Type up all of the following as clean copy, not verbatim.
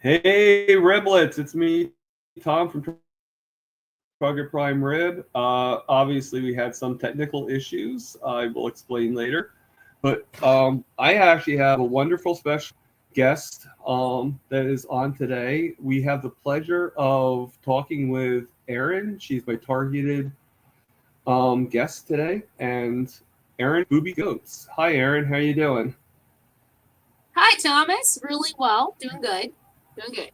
Hey, Riblets, it's me, Tom from Target Prime Rib. Obviously, we had some technical issues. I will explain later. But I actually have a wonderful special guest that is on today. We have the pleasure of talking with Erin. She's my targeted guest today. And Erin, Boobie Goats. Hi, Erin. How you doing? Hi, Thomas. Really well. Doing good. Doing good.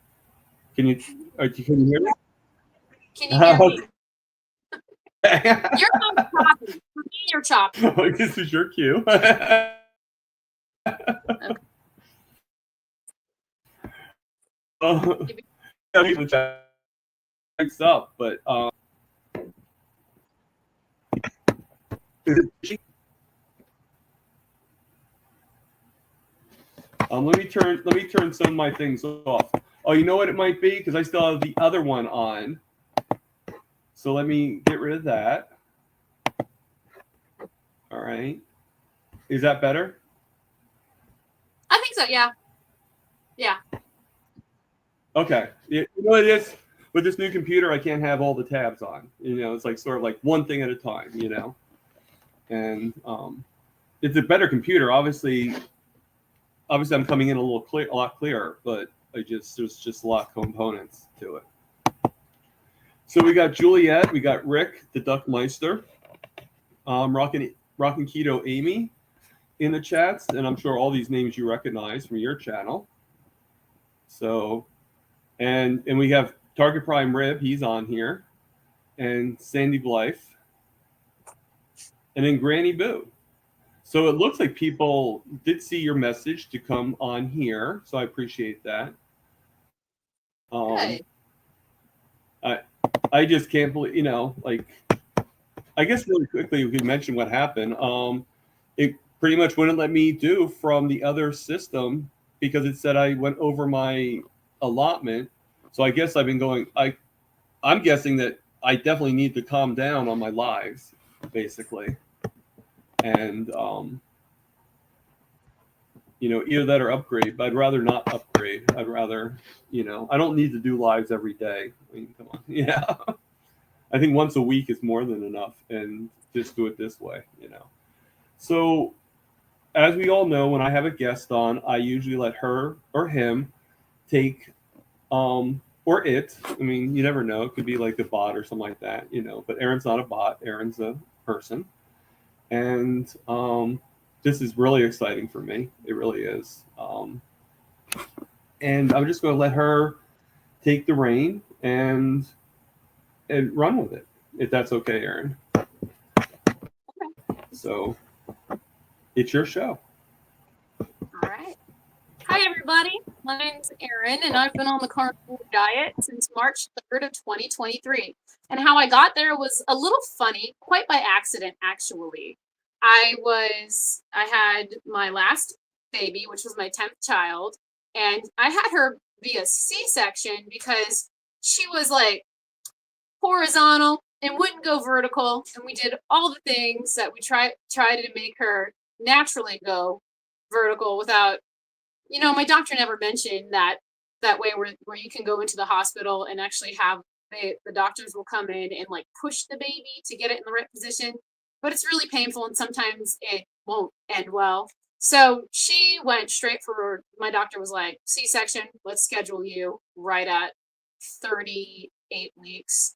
Can you can you hear me? Can you hear me? Okay. You're not choppy. For me, you're choppy. This is your cue. Okay. Yeah, people checks up, but let me turn some of my things off. Oh, you know what it might be because I still have the other one on. So let me get rid of that. All right, is that better? I think so. Yeah. Yeah. Okay. You know what it is with this new computer, I can't have all the tabs on. It's like sort of like one thing at a time. And it's a better computer. Obviously, I'm coming in a lot clearer, but there's just a lot of components to it. So we got Juliet, we got Rick, the Duckmeister, Rockin' Keto Amy in the chats, and I'm sure all these names you recognize from your channel. So, and we have Target Prime Rib, he's on here, and Sandy Blythe, and then Granny Boo. So it looks like people did see your message to come on here, so I appreciate that. Um, Good. I I just can't believe, like I guess really quickly we could mention what happened. It pretty much wouldn't let me do from the other system because it said I went over my allotment. So I guess I've been going. I'm guessing that I definitely need to calm down on my lives, basically, and either that or upgrade. But I'd rather not upgrade. I'd rather, I don't need to do lives every day. I mean, come on, yeah. I think once a week is more than enough, and just do it this way. So, as we all know, when I have a guest on, I usually let her or him take, or it. I mean, you never know. It could be like a bot or something like that. But Aaron's not a bot. Aaron's a person, and this is really exciting for me. It really is. And I'm just going to let her take the reign and run with it, if that's okay, Aaron. So it's your show. All right. Hi, everybody. My name's Erin, and I've been on the carnivore diet since March 3rd of 2023. And how I got there was a little funny, quite by accident, actually. I had my last baby, which was my 10th child, and I had her via C-section because she was like horizontal and wouldn't go vertical. And we did all the things that we tried to make her naturally go vertical without, my doctor never mentioned that way where you can go into the hospital and actually have the doctors will come in and like push the baby to get it in the right position. But it's really painful and sometimes it won't end well. So she went straight for, my doctor was like, C-section, let's schedule you right at 38 weeks.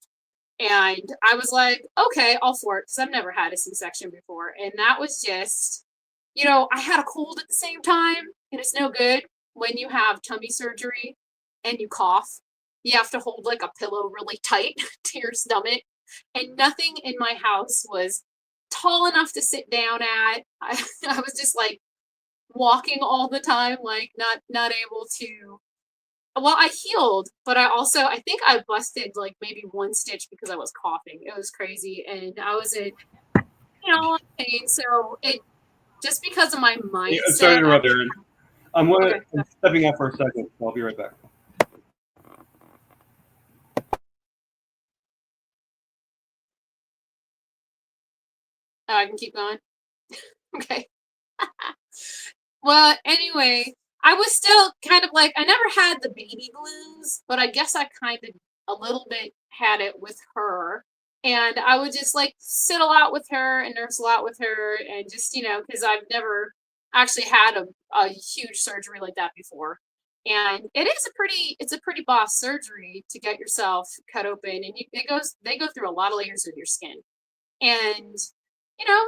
And I was like, okay, all for it, because I've never had a C-section before. And that was just, I had a cold at the same time, and it's no good when you have tummy surgery and you cough. You have to hold like a pillow really tight to your stomach. And nothing in my house was tall enough to sit down at. I was just like walking all the time, like not able to. Well, I healed, but I think I busted like maybe one stitch because I was coughing. It was crazy, and I was in pain. So it just because of my Yeah, sorry to mindset. interrupt, Aaron. Okay, I'm stepping out for a second. I'll be right back. I can keep going. Okay. Well, anyway, I was still kind of like, I never had the baby blues, but I guess I kind of a little bit had it with her. And I would just like sit a lot with her and nurse a lot with her and just, because I've never actually had a huge surgery like that before. And it's a pretty boss surgery to get yourself cut open, and they go through a lot of layers of your skin. And, you know,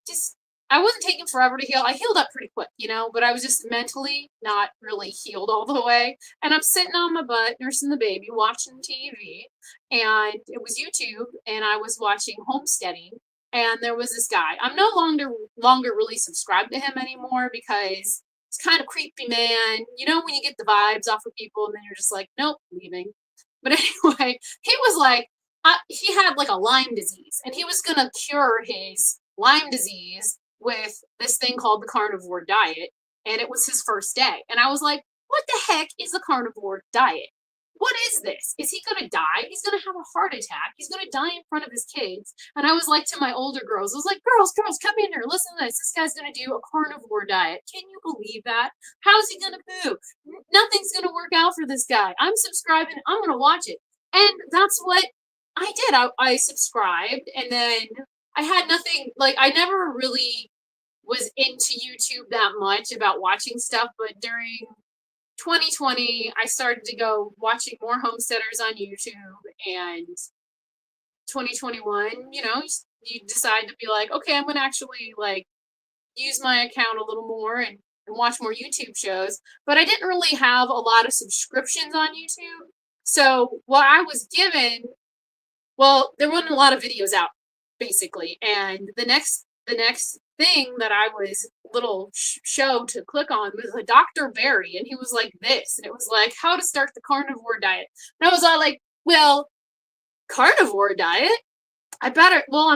just I wasn't taking forever to heal. I healed up pretty quick, but I was just mentally not really healed all the way. And I'm sitting on my butt, nursing the baby, watching TV, and it was YouTube, and I was watching Homesteading, and there was this guy. I'm no longer really subscribed to him anymore because it's kind of creepy, man. When you get the vibes off of people, and then you're just like, nope, leaving. But anyway, he was like, he had like a Lyme disease, and he was gonna cure his Lyme disease with this thing called the carnivore diet, and it was his first day. And I was like, what the heck is the carnivore diet? What is this? Is he gonna die? He's gonna have a heart attack. He's gonna die in front of his kids. And I was like to my older girls, I was like, girls, come in here. Listen to this. This guy's gonna do a carnivore diet. Can you believe that? How's he gonna poop? Nothing's gonna work out for this guy. I'm subscribing. I'm gonna watch it. And that's what I did. I subscribed, and then I had nothing, like, I never really was into YouTube that much about watching stuff, but during 2020, I started to go watching more homesteaders on YouTube, and 2021, you decide to be like, okay, I'm going to actually, like, use my account a little more and watch more YouTube shows, but I didn't really have a lot of subscriptions on YouTube, so what I was given, well, there wasn't a lot of videos out, basically. And the next thing that I was little show to click on was a Dr. Barry, and he was like this, and it was like how to start the carnivore diet. And I was all like, well, carnivore diet? I'm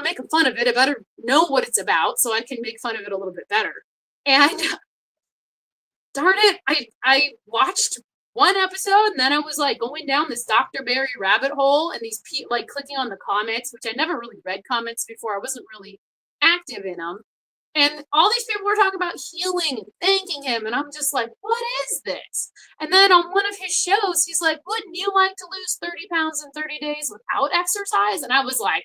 making fun of it. I better know what it's about so I can make fun of it a little bit better. And darn it, I watched one episode, and then I was like going down this Dr. Barry rabbit hole, and these like clicking on the comments, which I never really read comments before. I wasn't really active in them, and all these people were talking about healing and thanking him, and I'm just like, what is this? And then on one of his shows, he's like, wouldn't you like to lose 30 pounds in 30 days without exercise? And I was like,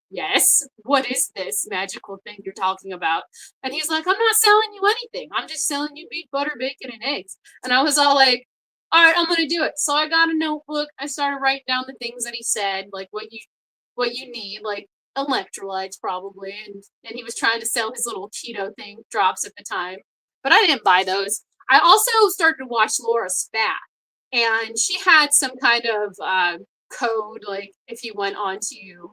yes, what is this magical thing you're talking about? And he's like, I'm not selling you anything. I'm just selling you beef, butter, bacon, and eggs. And I was all like, all right, I'm gonna do it. So I got a notebook. I started writing down the things that he said, like what you need, like electrolytes probably, and he was trying to sell his little keto thing drops at the time, but I didn't buy those. I also started to watch Laura Spat, and she had some kind of code, like if you went onto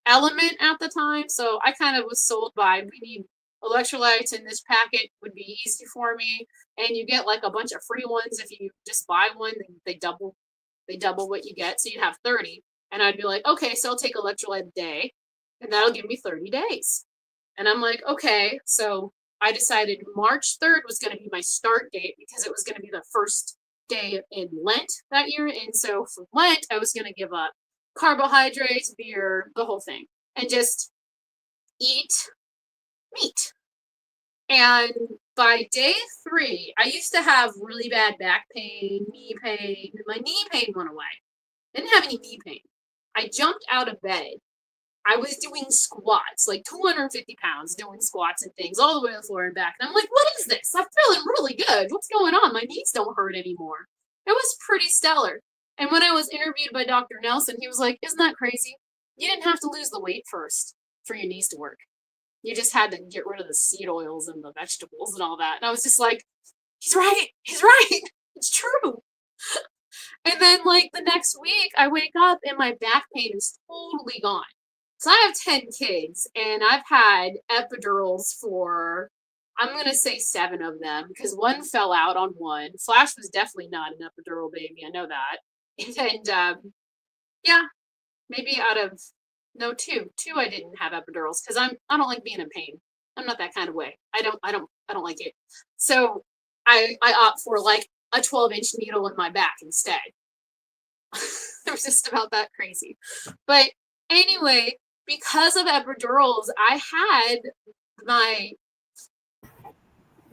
Element at the time, so I kind of was sold by, we need electrolytes in this packet would be easy for me, and you get like a bunch of free ones if you just buy one. They double what you get, so you have 30. And I'd be like, okay, so I'll take electrolyte a day, and that'll give me 30 days. And I'm like, okay. So I decided March 3rd was going to be my start date because it was going to be the first day in Lent that year. And so for Lent, I was going to give up carbohydrates, beer, the whole thing, and just eat meat. And by day 3, I used to have really bad back pain, knee pain. My knee pain went away. I didn't have any knee pain. I jumped out of bed. I was doing squats, like 250 pounds, doing squats and things all the way to the floor and back. And I'm like, what is this? I'm feeling really good. What's going on? My knees don't hurt anymore. It was pretty stellar. And when I was interviewed by Dr. Nelson, he was like, isn't that crazy? You didn't have to lose the weight first for your knees to work. You just had to get rid of the seed oils and the vegetables and all that. And I was just like, he's right. He's right. It's true. And then like the next week, I wake up and my back pain is totally gone. So I have 10 kids, and I've had epidurals for, I'm going to say 7 of them, because one fell out on one. Flash was definitely not an epidural baby. I know that. And yeah, maybe out of, no, 2 I didn't have epidurals, because I don't like being in pain. I'm not that kind of way. I don't like it. So I opt for like a 12-inch needle in my back instead. It was just about that crazy. But anyway, because of epidurals, I had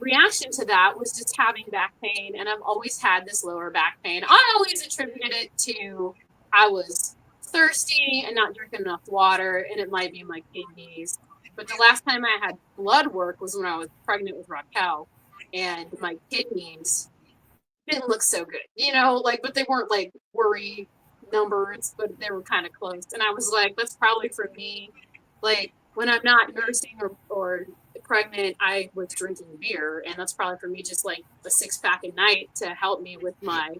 reaction to that was just having back pain, and I've always had this lower back pain. I always attributed it to I was thirsty and not drinking enough water, and it might be my kidneys. But the last time I had blood work was when I was pregnant with Raquel, and my kidneys didn't look so good, but they weren't like worry numbers, but they were kind of close. And I was like, that's probably for me. Like when I'm not nursing or pregnant, I was drinking beer, and that's probably for me just like a 6-pack a night to help me with my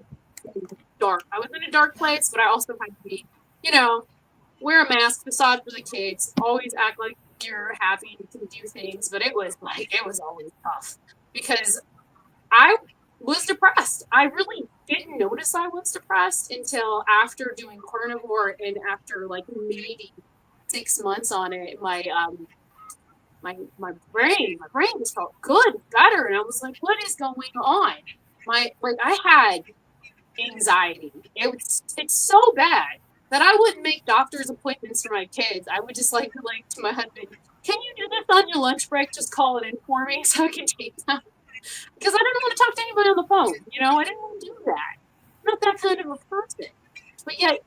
dark. I was in a dark place, but I also had to be, wear a mask, facade for the kids, always act like you're happy and can do things. But it was always tough because I was depressed. I really didn't notice I was depressed until after doing carnivore and after like maybe 6 months on it. My brain just felt good, better, and I was like, what is going on? I had anxiety. It's so bad that I wouldn't make doctor's appointments for my kids. I would just like to my husband, can you do this on your lunch break? Just call it in for me so I can take them. Because I didn't want to talk to anybody on the phone. I didn't want to do that. I'm not that kind of a person. But yet,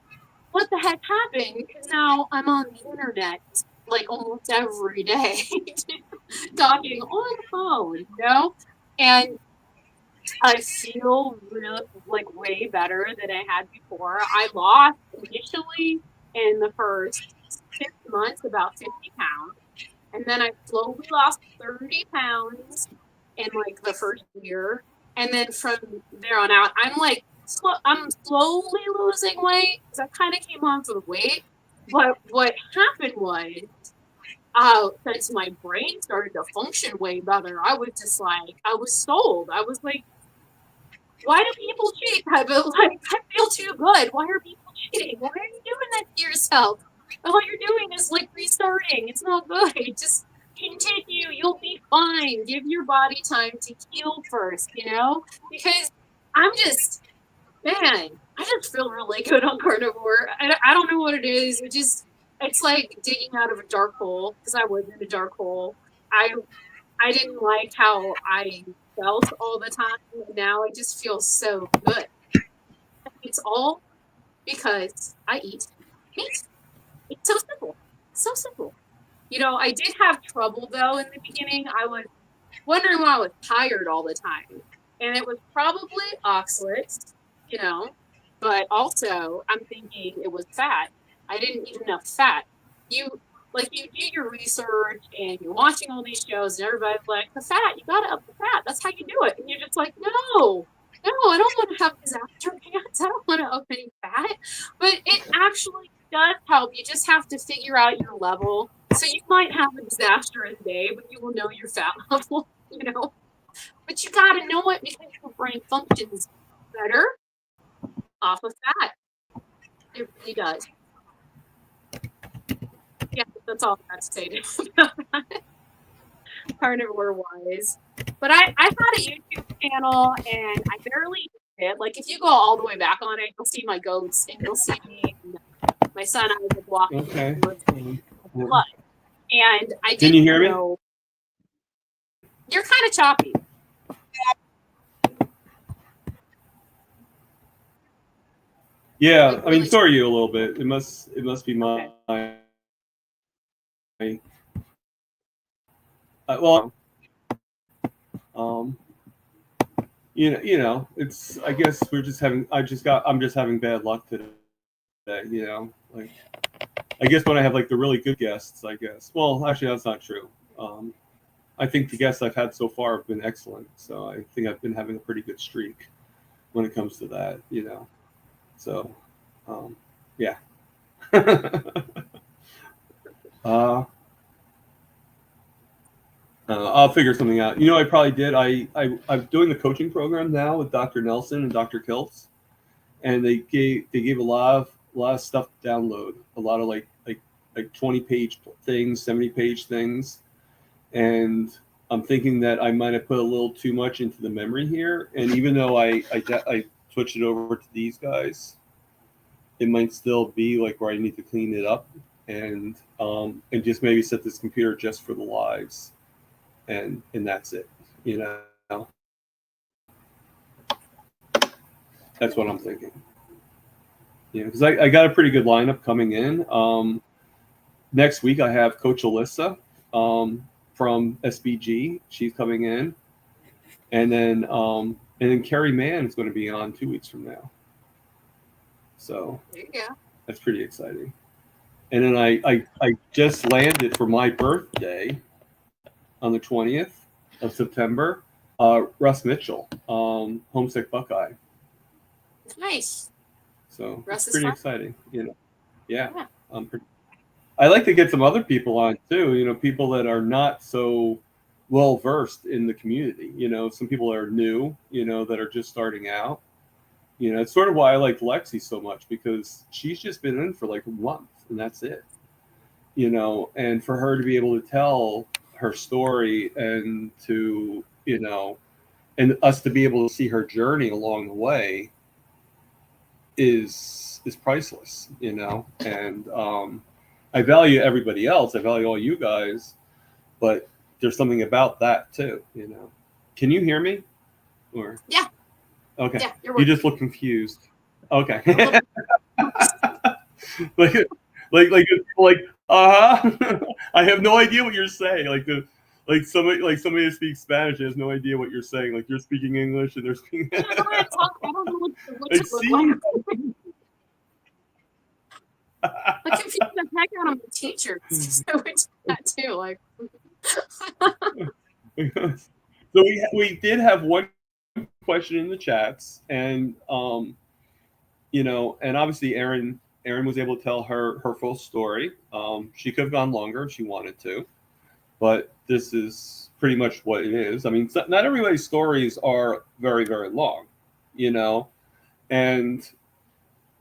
what the heck happened? Because now I'm on the internet like almost every day, talking on the phone, and I feel really like way better than I had before. I lost initially in the first 6 months about 50 pounds, and then I slowly lost 30 pounds in like the first year, and then from there on out, I'm slowly losing weight because I kind of came on for the weight. But what happened was, since my brain started to function way better, I was just like, I was sold. I was like, why do people cheat? I feel too good. Why are people cheating? Why are you doing that to yourself? All you're doing is like restarting. It's not good. Just continue. You'll be fine. Give your body time to heal first, because I just feel really good on carnivore. I don't know what it is. It's like digging out of a dark hole, because I was in a dark hole. I didn't like how I felt all the time. Now I just feel so good. It's all because I eat meat. It's so simple. So simple. I did have trouble though in the beginning. I was wondering why I was tired all the time. And it was probably oxalates, but also I'm thinking it was fat. I didn't eat enough fat. You do your research and you're watching all these shows and everybody's like, the fat, you gotta up the fat. That's how you do it. And you're just like, no, I don't want to have disaster pants. I don't want to up any fat. But it actually does help. You just have to figure out your level. So you might have a disastrous day, but you will know your fat level, But you gotta know it because your brain functions better off of fat. It really does. Yeah, that's all I have to say about that. Carnivore wise. But I had a YouTube channel and I barely used it. Like if you go all the way back on it, you'll see my goats and you'll see me and my son. I was walking with blood. And I didn't. Can you hear me? You're kind of choppy. Yeah, I mean, so are you a little bit. It must be my. Okay. It's. I guess we're just having. I'm just having bad luck today. Like, I guess when I have like the really good guests, I guess. Well, actually, that's not true. I think the guests I've had so far have been excellent. So I think I've been having a pretty good streak when it comes to that. So, yeah. I'll figure something out. I probably did. I'm doing the coaching program now with Dr. Nelson and Dr. Kiltz, and they gave a lot of stuff to download. A lot of like 20-page things, 70-page things, and I'm thinking that I might have put a little too much into the memory here. And even though I switched it over to these guys, it might still be like where I need to clean it up and just maybe set this computer just for the lives. And that's it. You know, that's what I'm thinking. You know, because I got a pretty good lineup coming in. Next week I have Coach Alyssa from SBG. She's coming in, and then Carrie Mann is going to be on 2 weeks from now. So that's pretty exciting. And then I just landed for my birthday on the 20th of September. Russ Mitchell, Homesick Buckeye. Nice. So Russ it's pretty is exciting, you know. Yeah. I like to get some other people on too, you know, people that are not so well versed in the community. You know, some people are new, you know, that are just starting out. You know, it's sort of why I like Lexi so much, because she's just been in for like a month and that's it. You know, and for her to be able to tell her story and to, you know, and us to be able to see her journey along the way is priceless, you know. And I value everybody else. I value all you guys, but there's something about that too, you know. Can you hear me? Or yeah. Okay. Yeah, you just look confused. Okay. like I have no idea what you're saying. Somebody that speaks Spanish has no idea what you're saying. Like you're speaking English and they're speaking. I don't know what I to look see. like. I confused the heck out of my teachers. So it's that too. Like, so we did have one question in the chats, and you know, and obviously Erin was able to tell her full story. She could have gone longer if she wanted to, but this is pretty much what it is. I mean, not everybody's stories are very, very long, you know, and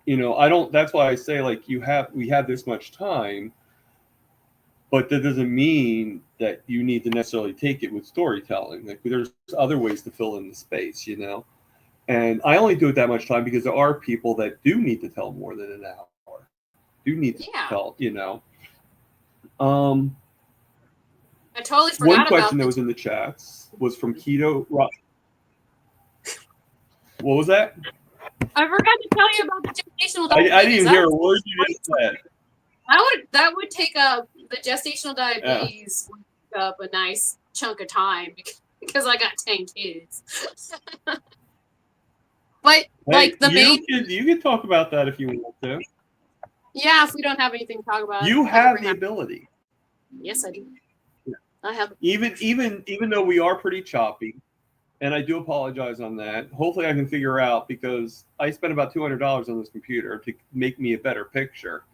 you know, I don't. That's why I say like we have this much time, but that doesn't mean that you need to necessarily take it with storytelling. Like there's other ways to fill in the space, you know. And I only do it that much time because there are people that do need to tell more than an hour, do need to tell, you know. I totally forgot one about question that was in the chats was from Keto Rock. What was that? I forgot to tell you about the gestational diabetes. I didn't even hear a word you just said. That would take up the gestational diabetes would take up a nice chunk of time because I got 10 kids. But like the main, you can talk about that if you want to. Yeah, if we don't have anything to talk about, you have the ability. Yes, I do. Yeah. I have. Even though we are pretty choppy, and I do apologize on that. Hopefully, I can figure out, because I spent about $200 on this computer to make me a better picture.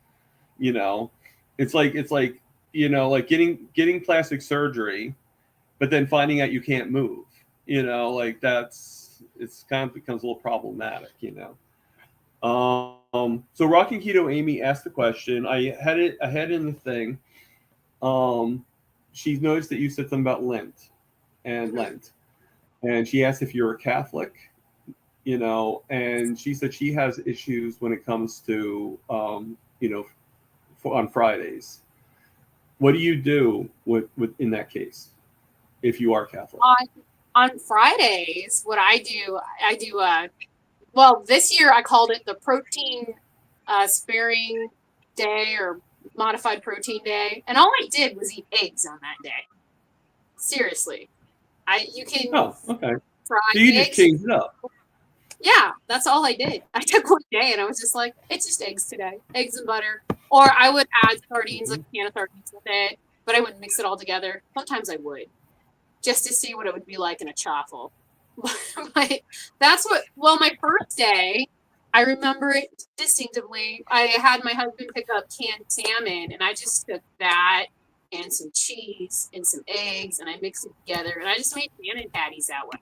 You know, it's like you know, like getting plastic surgery, but then finding out you can't move. You know, like it's kind of becomes a little problematic. You know. So Rocking Keto Amy asked the question. I had in the thing. She's noticed that you said something about Lent and Lent. And she asked if you're a Catholic, you know, and she said she has issues when it comes to, you know, on Fridays. What do you do with in that case, if you are Catholic? On Fridays, what I do, well, this year I called it the protein sparing day or modified protein day, and all I did was eat eggs on that day. Seriously, you can. Oh, okay. Fry so you eggs. Just changed it up. Yeah, that's all I did. I took one day and I was just like, it's just eggs today, eggs and butter, or I would add sardines, like a can of sardines with it, but I wouldn't mix it all together. Sometimes I would, just to see what it would be like in a chaffle. But that's what. Well, my first day, I remember it distinctively. I had my husband pick up canned salmon, and I just took that and some cheese and some eggs, and I mixed it together, and I just made salmon patties that way,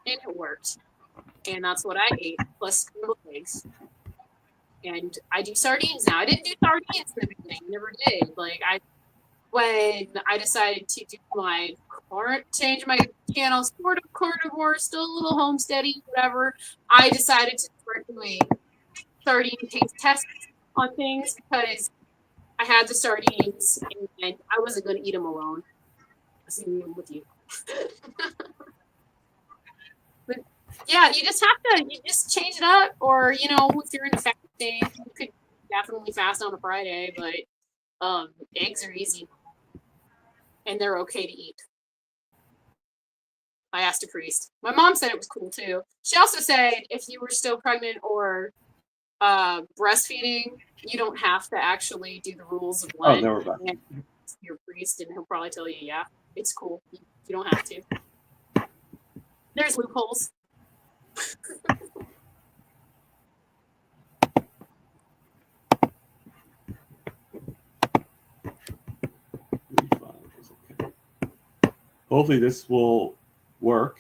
and it worked. And that's what I ate, plus scrambled eggs. And I do sardines now. I didn't do sardines in the beginning, never did. Like when I decided to do change my channel, sort of carnivore, still a little homesteady, whatever. I decided to start doing sardine taste tests on things because I had the sardines and I wasn't going to eat them alone. I was eating them with you. Yeah, you just have to. You just change it up, or if you're in fasting, you could definitely fast on a Friday. But eggs are easy, and they're okay to eat. I asked a priest. My mom said it was cool too. She also said if you were still pregnant or breastfeeding, you don't have to actually do the rules of Oh, Lent. now we're back. And your priest, and he'll probably tell you, yeah, it's cool. You don't have to. There's loopholes. Hopefully this will work.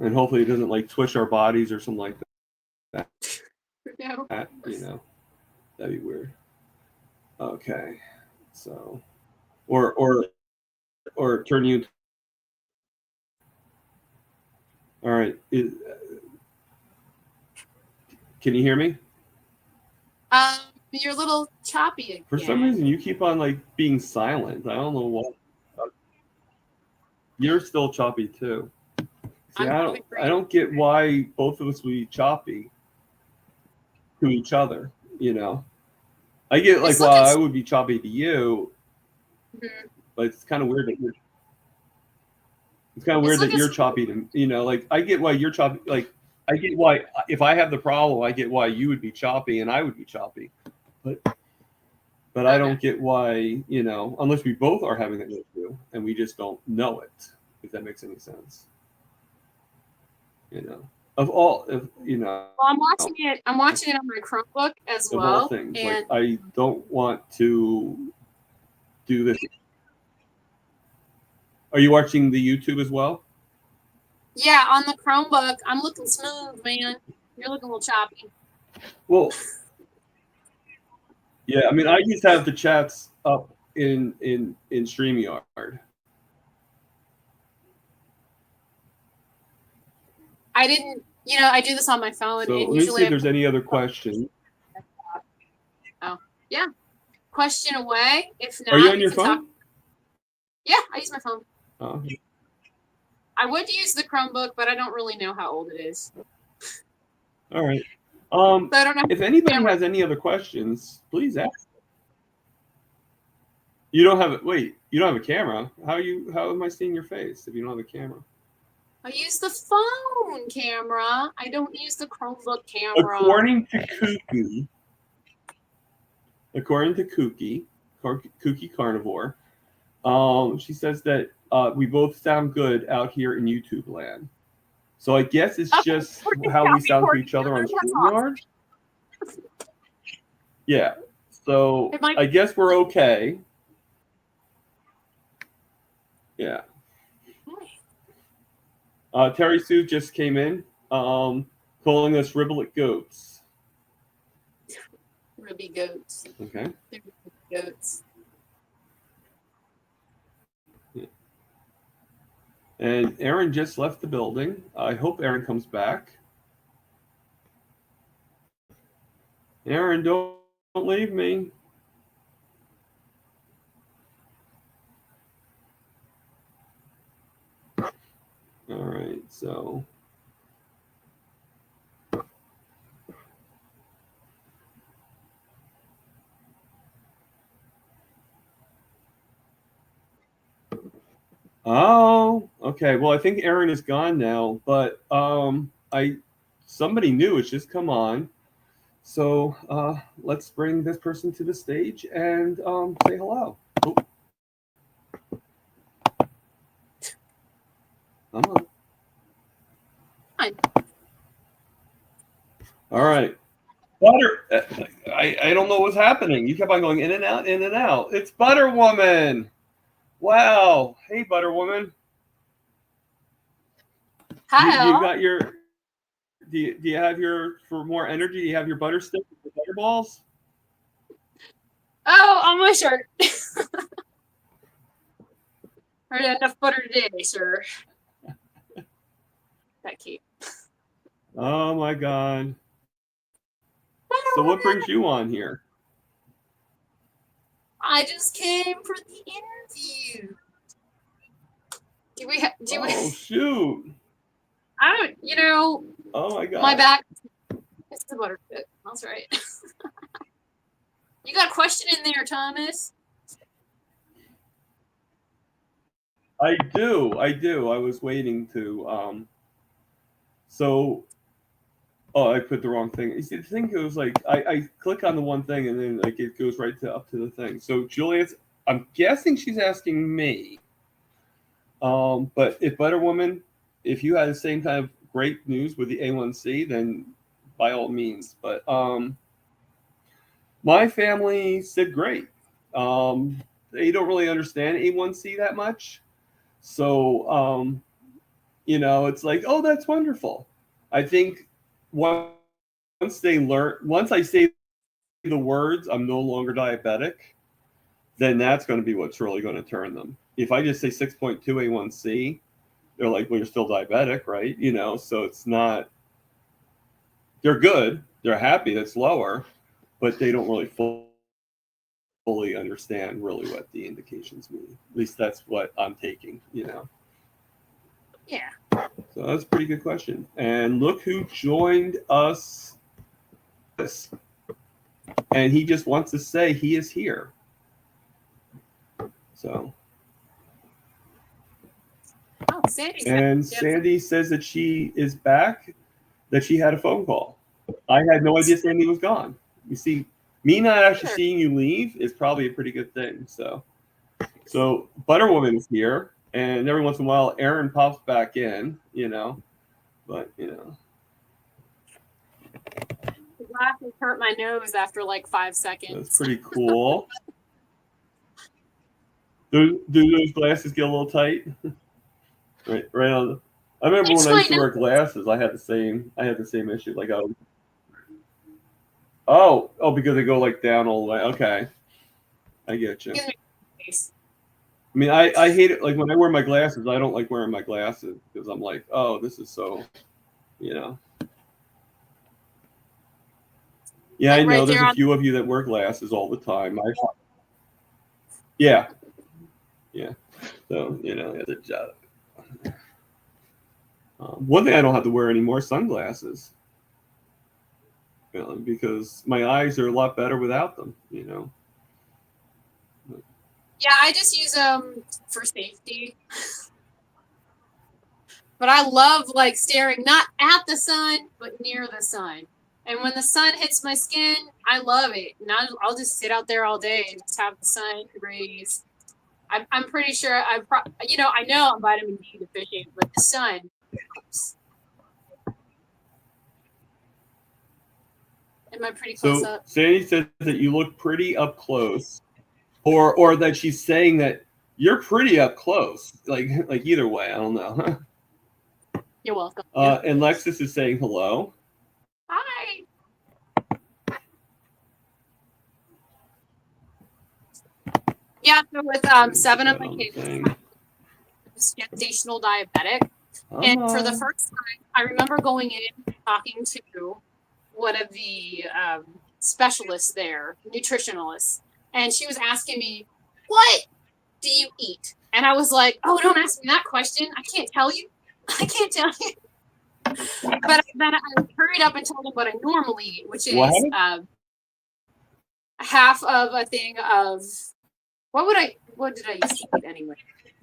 And hopefully it doesn't like twitch our bodies or something like that. No. That'd be weird. Okay. So or turn you. All right. Can you hear me? You're a little choppy again. For some reason, you keep on like being silent. I don't know what. You're still choppy too. See, I don't get why both of us would be choppy to each other. I get like, well, I would be choppy to you, but it's kind of weird that you're. It's kind of weird that you're choppy to like. I get why you're choppy. Like, I get why if I have the problem, I get why you would be choppy and I would be choppy, but I don't get why unless we both are having that issue and we just don't know it. If that makes any sense. Of all, Well, I'm watching it. I'm watching it on my Chromebook as well. Of all things, and I don't want to do this. Are you watching the YouTube as well? Yeah, on the Chromebook. I'm looking smooth, man. You're looking a little choppy. Well, yeah. I mean, I just have the chats up in StreamYard. I didn't. I do this on my phone. So and let me see if there's any other questions. Oh, yeah. Question away. If not, are you on your phone? Yeah, I use my phone. Oh. I would use the Chromebook, but I don't really know how old it is. All right. So I don't know. If anybody has any other questions, please ask. You don't have it. Wait, you don't have a camera. How am I seeing your face if you don't have a camera? I use the phone camera. I don't use the Chromebook camera. According to Kooky Carnivore, she says that we both sound good out here in YouTube land. So I guess it's just how we sound to each other on StreamYard. Yeah. So I guess we're okay. Yeah. Terry Sue just came in, calling us riblet goats. Ribby goats. Okay. Goats. Yeah. And Aaron just left the building. I hope Aaron comes back. Aaron, don't leave me. All right, so. Oh, okay. Well, I think Aaron is gone now, but somebody new has just come on. So let's bring this person to the stage and say hello. Oh. Come on. Hi. All right. Butter. I don't know what's happening. You kept on going in and out, in and out. It's Butter Woman. Wow. Hey, Butter Woman. Hi. You got your. Do you have your for more energy? Do you have your butter stick with the butter balls? Oh, on my shirt. Heard enough butter today, sir. That cute. Oh my God. So what brings you on here? I just came for the interview. Oh shoot! I don't. You know, Oh my god! my back. It's the butterfit. That's right. You got a question in there, Thomas? I do. I was waiting to. So, oh, I put the wrong thing. You see, the thing goes like I click on the one thing and then like it goes right to up to the thing. So Juliet's. I'm guessing she's asking me. But if Butter Woman, if you had the same kind of great news with the A1C, then by all means. But my family said great. They don't really understand A1C that much. So, it's like, oh, that's wonderful. I think once once I say the words, I'm no longer diabetic, then that's going to be what's really going to turn them. If I just say 6.2 A1C, they're like, well, you're still diabetic, right? So it's not, they're good. They're happy that's lower, but they don't really fully understand really what the indications mean. At least that's what I'm taking. Yeah. So that's a pretty good question. And look who joined us. And he just wants to say he is here. So. Oh, Sandy says that she is back, that she had a phone call. I had no idea Sandy was gone. You see, me not actually seeing you leave is probably a pretty good thing. So Butterwoman is here, and every once in a while, Aaron pops back in, but. The glasses hurt my nose after like 5 seconds. That's pretty cool. Do those glasses get a little tight? Right on. I remember when I used to wear glasses, I had the same issue. Like because they go like down all the way. Okay, I get you. I mean, I hate it. Like when I wear my glasses, I don't like wearing my glasses because I'm like, oh, this is so, Yeah, I know. There's a few of you that wear glasses all the time. Yeah. So it's a job. One thing I don't have to wear anymore: sunglasses. Because my eyes are a lot better without them. Yeah, I just use them for safety. But I love like staring not at the sun, but near the sun. And when the sun hits my skin, I love it. And I'll just sit out there all day and just have the sun rays. I'm pretty sure I know I'm vitamin D deficient, but the sun helps. Am I pretty close up? Sandy said that you look pretty up close, or that she's saying that you're pretty up close. Like either way, I don't know. You're welcome. And Lexus is saying hello. Hi. Yeah, so with 7 of my kids, gestational diabetic. And for the first time, I remember going in talking to one of the specialists there, nutritionalists, and she was asking me, what do you eat? And I was like, oh, don't ask me that question. I can't tell you. I can't tell you. But then I hurried up and told them what I normally eat, which is half of a thing of what did I used to eat anyway?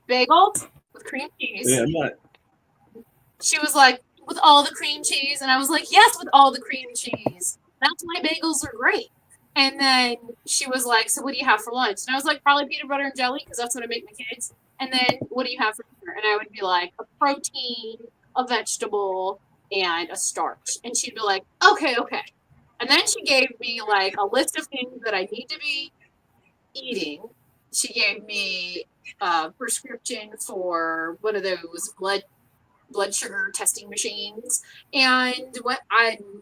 Bagels with cream cheese. Yeah, She was like, with all the cream cheese, and I was like, yes, with all the cream cheese. That's why bagels are great. And then she was like, so what do you have for lunch? And I was like, probably peanut butter and jelly, because that's what I make my kids. And then what do you have for dinner? And I would be like, a protein, a vegetable, and a starch. And she'd be like, okay. And then she gave me like a list of things that I need to be eating. She gave me a prescription for one of those blood sugar testing machines, and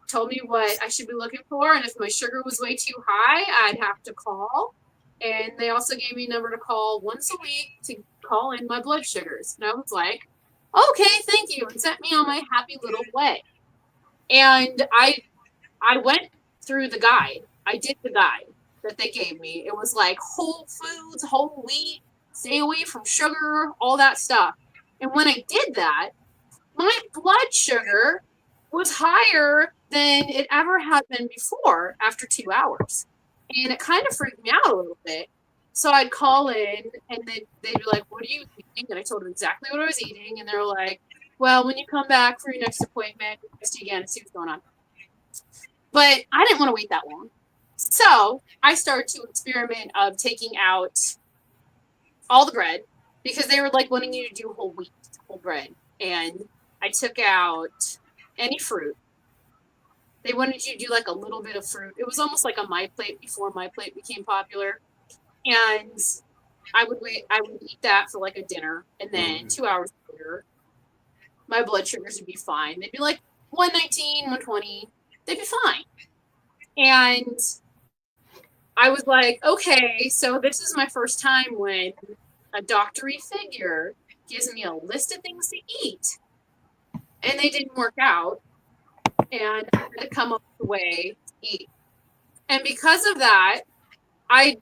told me what I should be looking for, and if my sugar was way too high, I'd have to call. And they also gave me a number to call once a week to call in my blood sugars. And I was like, okay, thank you, and sent me on my happy little way. And I went through the guide. I did the guide that they gave me. It was like whole foods, whole wheat, stay away from sugar, all that stuff. And when I did that, my blood sugar was higher than it ever had been before after 2 hours. And it kind of freaked me out a little bit. So I'd call in and then they'd be like, what are you eating? And I told them exactly what I was eating. And they're like, well, when you come back for your next appointment, we'll test you again and see what's going on. But I didn't want to wait that long. So I started to experiment of taking out all the bread because they were like wanting you to do whole wheat, whole bread. And I took out any fruit. They wanted you to do like a little bit of fruit. It was almost like a My Plate before My Plate became popular. And I would eat that for like a dinner. And then 2 hours later, my blood sugars would be fine. They'd be like 119, 120. They'd be fine. And I was like, okay, so this is my first time when a doctory figure gives me a list of things to eat. And they didn't work out. And I had to come up with a way to eat. And because of that, and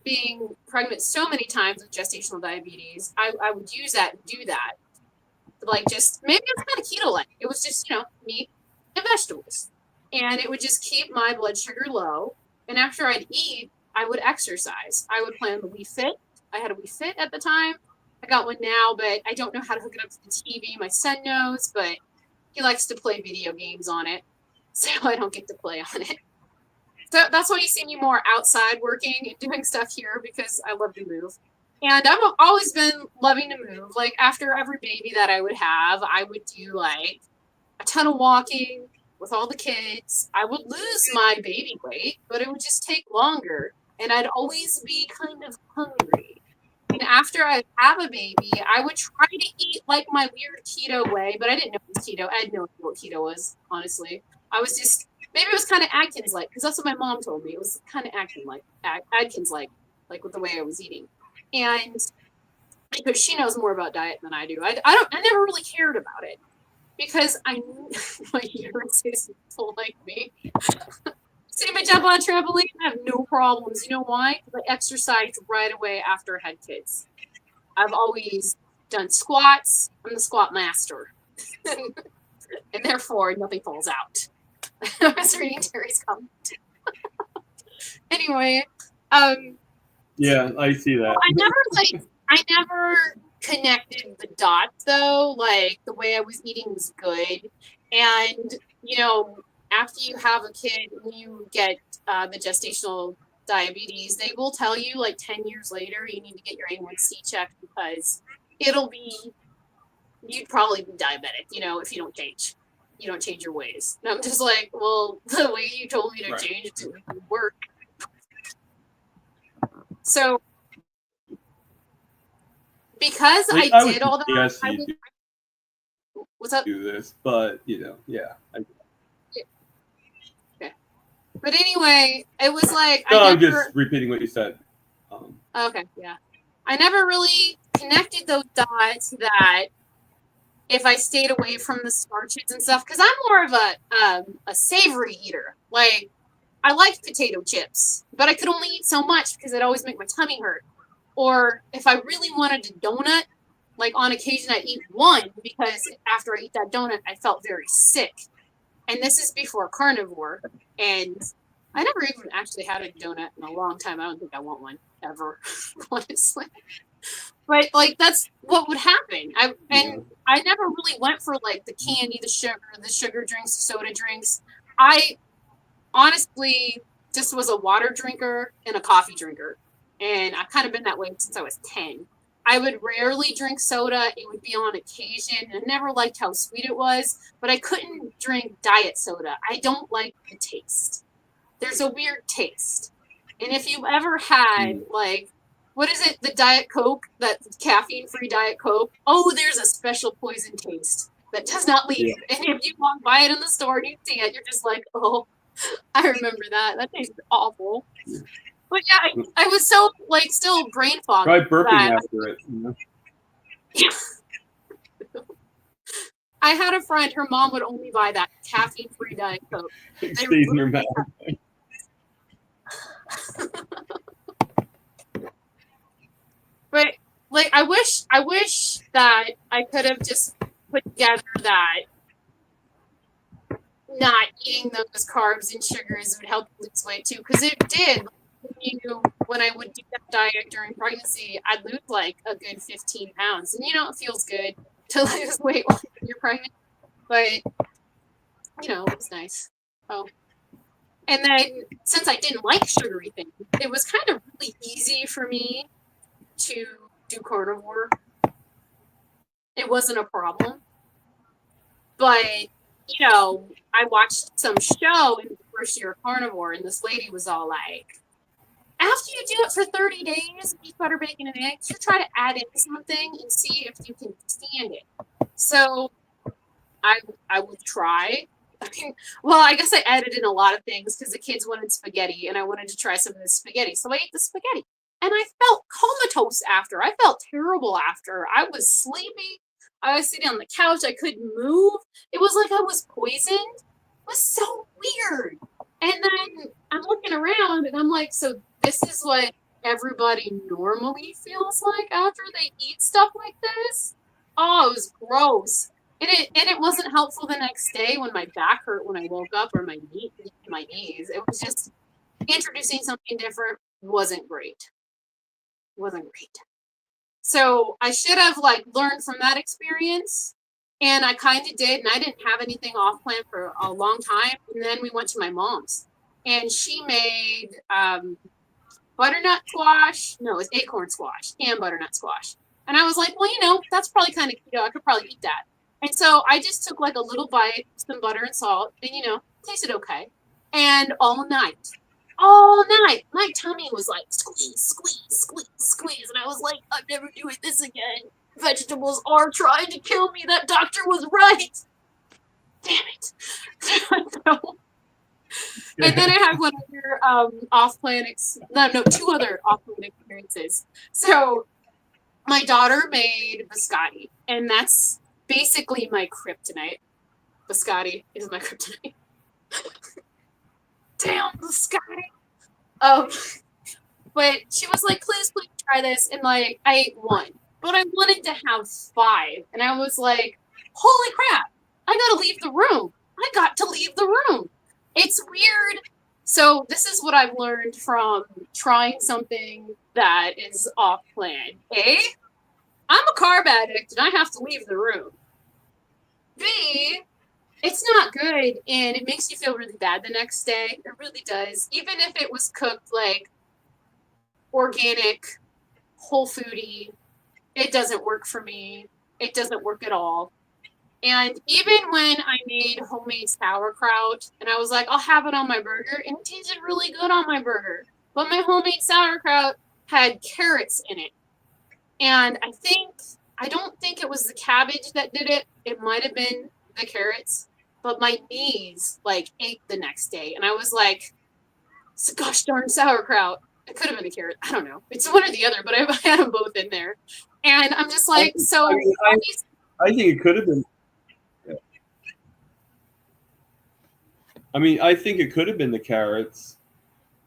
being pregnant so many times with gestational diabetes, I would use that and do that. Like just, maybe it's kind of keto-like. It was just, meat and vegetables. And it would just keep my blood sugar low. And after I'd eat, I would exercise. I would play on the Wii Fit. I had a Wii Fit at the time. I got one now, but I don't know how to hook it up to the TV. My son knows, but he likes to play video games on it, so I don't get to play on it. So that's why you see me more outside working and doing stuff here because I love to move. And I've always been loving to move. Like after every baby that I would have, I would do like a ton of walking with all the kids. I would lose my baby weight, but it would just take longer. And I'd always be kind of hungry. And after I have a baby, I would try to eat like my weird keto way, but I didn't know it was keto. I had no idea what keto was, honestly. I was just, maybe it was kind of Atkins-like, because that's what my mom told me. It was kind of Atkins-like, like with the way I was eating. And because she knows more about diet than I do. I never really cared about it because I knew my uterus is full like me. See me jump on a trampoline? I have no problems. You know why? Because I exercised right away after I had kids. I've always done squats. I'm the squat master. And therefore, nothing falls out. I was reading Terry's comment. Anyway. Yeah, I see that. I never connected the dots, though. Like, the way I was eating was good. And, after you have a kid and you get the gestational diabetes, they will tell you like 10 years later you need to get your A1C checked because you'd probably be diabetic, if you don't change. You don't change your ways. And I'm just like, well, the way you told me to change it didn't work. So because I did all that, what's up? Do this, but yeah. But anyway, it was like I'm just repeating what you said. Okay, yeah. I never really connected those dots that if I stayed away from the starches and stuff, because I'm more of a savory eater. Like, I like potato chips, but I could only eat so much because it'd always make my tummy hurt. Or if I really wanted a donut, like on occasion I'd eat one because after I eat that donut, I felt very sick. And this is before carnivore. And I never even actually had a donut in a long time. I don't think I want one ever, honestly. But like that's what would happen. I never really went for like the candy, the sugar drinks, soda drinks. I honestly just was a water drinker and a coffee drinker. And I've kind of been that way since I was 10. I would rarely drink soda. It would be on occasion. I never liked how sweet it was, but I couldn't drink diet soda. I don't like the taste. There's a weird taste. And if you ever had, like, what is it, the Diet Coke, that caffeine-free Diet Coke? Oh, there's a special poison taste that does not leave. Yeah. And if you walk by it in the store and you see it, you're just like, oh, I remember that. That tastes awful. But yeah, I was so, like, still brain fogged. Try burping after it. Yeah. I had a friend, her mom would only buy that caffeine-free Diet Coke. It stays in her mouth. But like I wish that I could have just put together that not eating those carbs and sugars would help lose weight too, because it did. When I would do that diet during pregnancy, I'd lose like a good 15 pounds, and it feels good to lose weight when you're pregnant, but it was nice. Oh, and then since I didn't like sugary things, it was kind of really easy for me to do carnivore. It wasn't a problem, but I watched some show in the first year of carnivore, and this lady was all like, after you do it for 30 days, beef, butter, bacon, and eggs, you try to add in something and see if you can stand it. So I would try. I guess I added in a lot of things because the kids wanted spaghetti, and I wanted to try some of the spaghetti. So I ate the spaghetti, and I felt comatose after. I felt terrible after. I was sleepy. I was sitting on the couch. I couldn't move. It was like I was poisoned. It was so weird. And then I'm looking around, and I'm like, so this is what everybody normally feels like after they eat stuff like this? Oh, it was gross. And it wasn't helpful the next day when my back hurt when I woke up, or my knees. It was just introducing something different wasn't great. So I should have learned from that experience, and I kind of did, and I didn't have anything off plan for a long time. And then we went to my mom's, and she made butternut squash. No, it's acorn squash and butternut squash. And I was like, well, that's probably kind of keto. I could probably eat that. And so I just took a little bite, some butter and salt, and tasted okay. And all night, my tummy was like squeeze, squeeze, squeeze, squeeze. And I was like, I'm never doing this again. Vegetables are trying to kill me. That doctor was right. Damn it. And then I had one other two other off-plan experiences. So my daughter made biscotti, and that's basically my kryptonite. Biscotti is my kryptonite. Damn, biscotti. But she was like, please try this. And I ate one, but I wanted to have 5. And I was like, holy crap, I got to leave the room. It's weird. So this is what I've learned from trying something that is off plan. A, I'm a carb addict and I have to leave the room. B, it's not good, and it makes you feel really bad the next day. It really does. Even if it was cooked organic, whole foody, it doesn't work for me. It doesn't work at all. And even when I made homemade sauerkraut, and I was like, I'll have it on my burger, and it tasted really good on my burger. But my homemade sauerkraut had carrots in it. And I don't think it was the cabbage that did it. It might have been the carrots. But my knees ached the next day. And I was like, it's a gosh darn sauerkraut. It could have been the carrot. I don't know. It's one or the other, but I had them both in there. And I'm just like, I think it could have been. I think it could have been the carrots,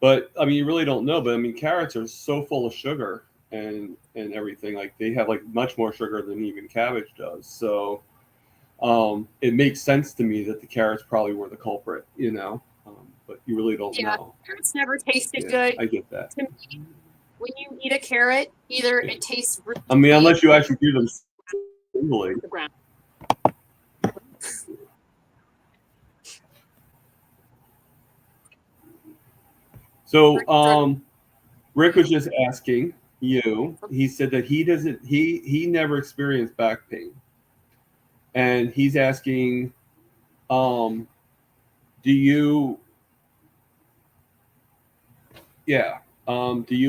but you really don't know. But carrots are so full of sugar and everything. They have much more sugar than even cabbage does. So it makes sense to me that the carrots probably were the culprit, but you really don't know. Carrots never tasted good. I get that. To me, when you eat a carrot, either it tastes really unless you actually do them singly. The ground. So Rick was just asking you. He said that he never experienced back pain. And he's asking, do you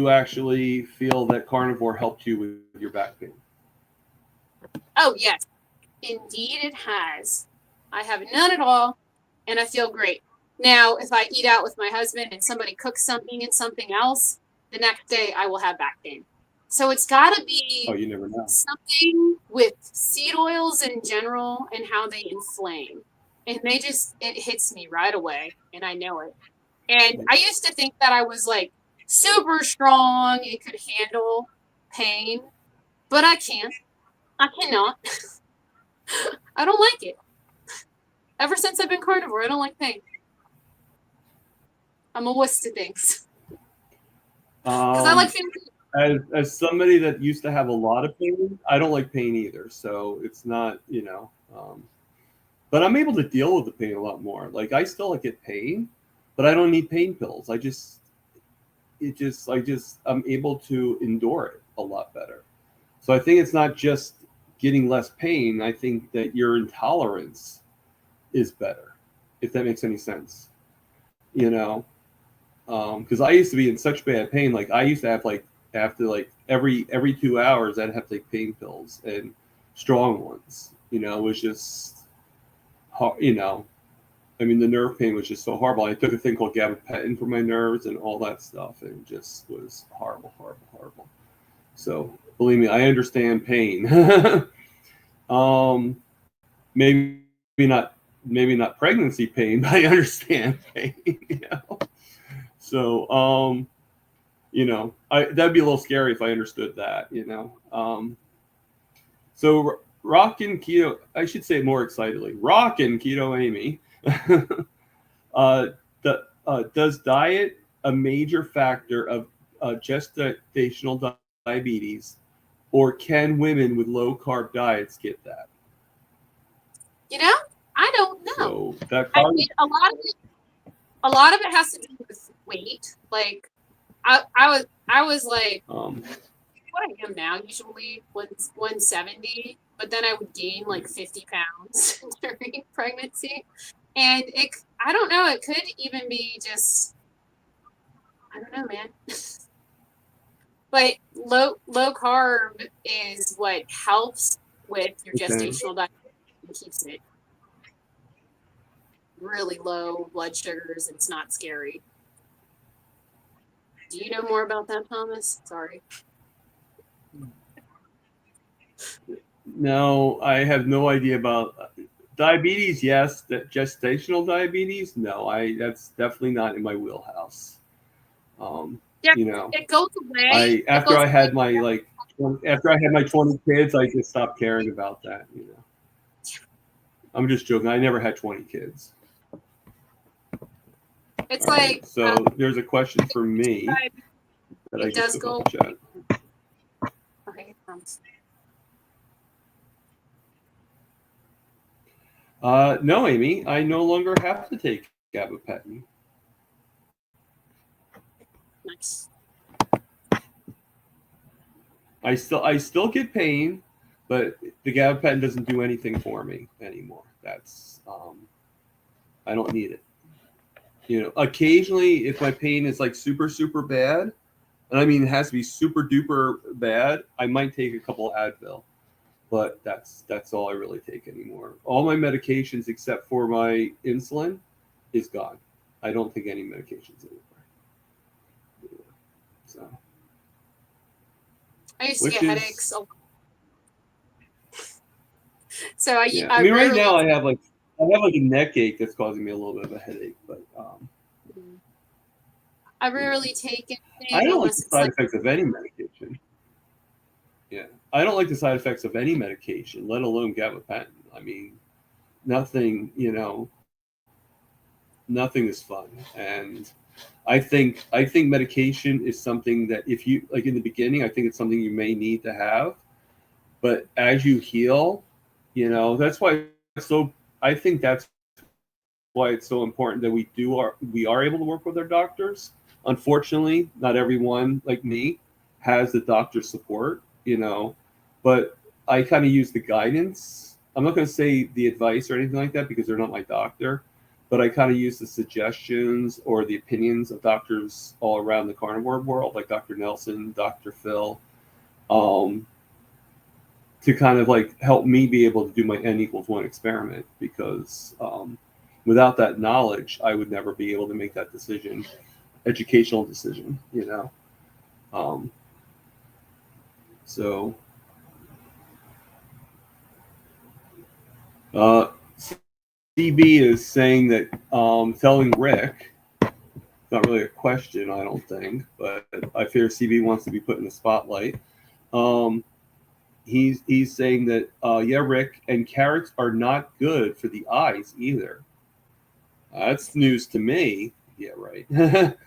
actually feel that carnivore helped you with your back pain? Oh, yes. Indeed, it has. I have none at all, and I feel great. Now, if I eat out with my husband and somebody cooks something and something else, the next day I will have back pain. So it's got to be you never know. Something with seed oils in general and how they inflame. And it hits me right away, and I know it. And I used to think that I was super strong and could handle pain. but I can't. I cannot. I don't like it. Ever since I've been carnivore, I don't like pain. I'm a wuss to things. Because I like feeling. As somebody that used to have a lot of pain, I don't like pain either. So it's not, but I'm able to deal with the pain a lot more. Like I still get pain, but I don't need pain pills. I'm able to endure it a lot better. So I think it's not just getting less pain. I think that your intolerance is better, if that makes any sense. Because I used to be in such bad pain. Like I used to have to every 2 hours I'd have to take pain pills and strong ones. It was just, I mean, the nerve pain was just so horrible. I took a thing called gabapentin for my nerves and all that stuff, and it just was horrible, horrible, horrible. So believe me, I understand pain. Maybe not pregnancy pain, but I understand pain. So that'd be a little scary if I understood that. So rockin' keto, I should say it more excitedly. Rockin' keto, Amy. Does diet a major factor of gestational diabetes, or can women with low carb diets get that? I don't know. So that I mean, a lot of it has to do with weight. Like I was like what I am now, usually 170, but then I would gain like 50 pounds during pregnancy. And I don't know, it could even be just, I don't know, man. But low carb is what helps with your gestational diet and keeps it really low blood sugars. It's not scary. Do you know more about that, Thomas? Sorry. No, I have no idea about diabetes. Yes, that gestational diabetes. No, that's definitely not in my wheelhouse. It goes away. After I had my 20 kids, I just stopped caring about that. I'm just joking. I never had 20 kids. It's right, so there's a question for me that I just go chat. Okay, thanks. No, Amy, I no longer have to take gabapentin. Nice. I still get pain, but the gabapentin doesn't do anything for me anymore. That's I don't need it. Occasionally if my pain is like super, super bad, and I mean it has to be super duper bad, I might take a couple Advil. But that's all I really take anymore. All my medications except for my insulin is gone. I don't take any medications anymore. So I used to get headaches. So I mean, right now I have like a neck ache that's causing me a little bit of a headache, but I rarely take anything. I don't like the side effects of any medication. Yeah, I don't like the side effects of any medication, let alone gabapentin. I mean, nothing is fun, and I think medication is something that if you like in the beginning, I think it's something you may need to have, but as you heal, that's why I think that's why it's so important that we are able to work with our doctors. Unfortunately, not everyone like me has the doctor's support, but I kind of use the guidance. I'm not going to say the advice or anything like that because they're not my doctor, but I kind of use the suggestions or the opinions of doctors all around the carnivore world, like Dr. Nelson, Dr. Phil, to kind of like help me be able to do my N=1 experiment, because without that knowledge, I would never be able to make that decision, educational decision, so CB is saying that telling Rick, not really a question, I don't think, but I fear CB wants to be put in the spotlight. he's saying that yeah, Rick, and carrots are not good for the eyes either. That's news to me. Yeah, right. That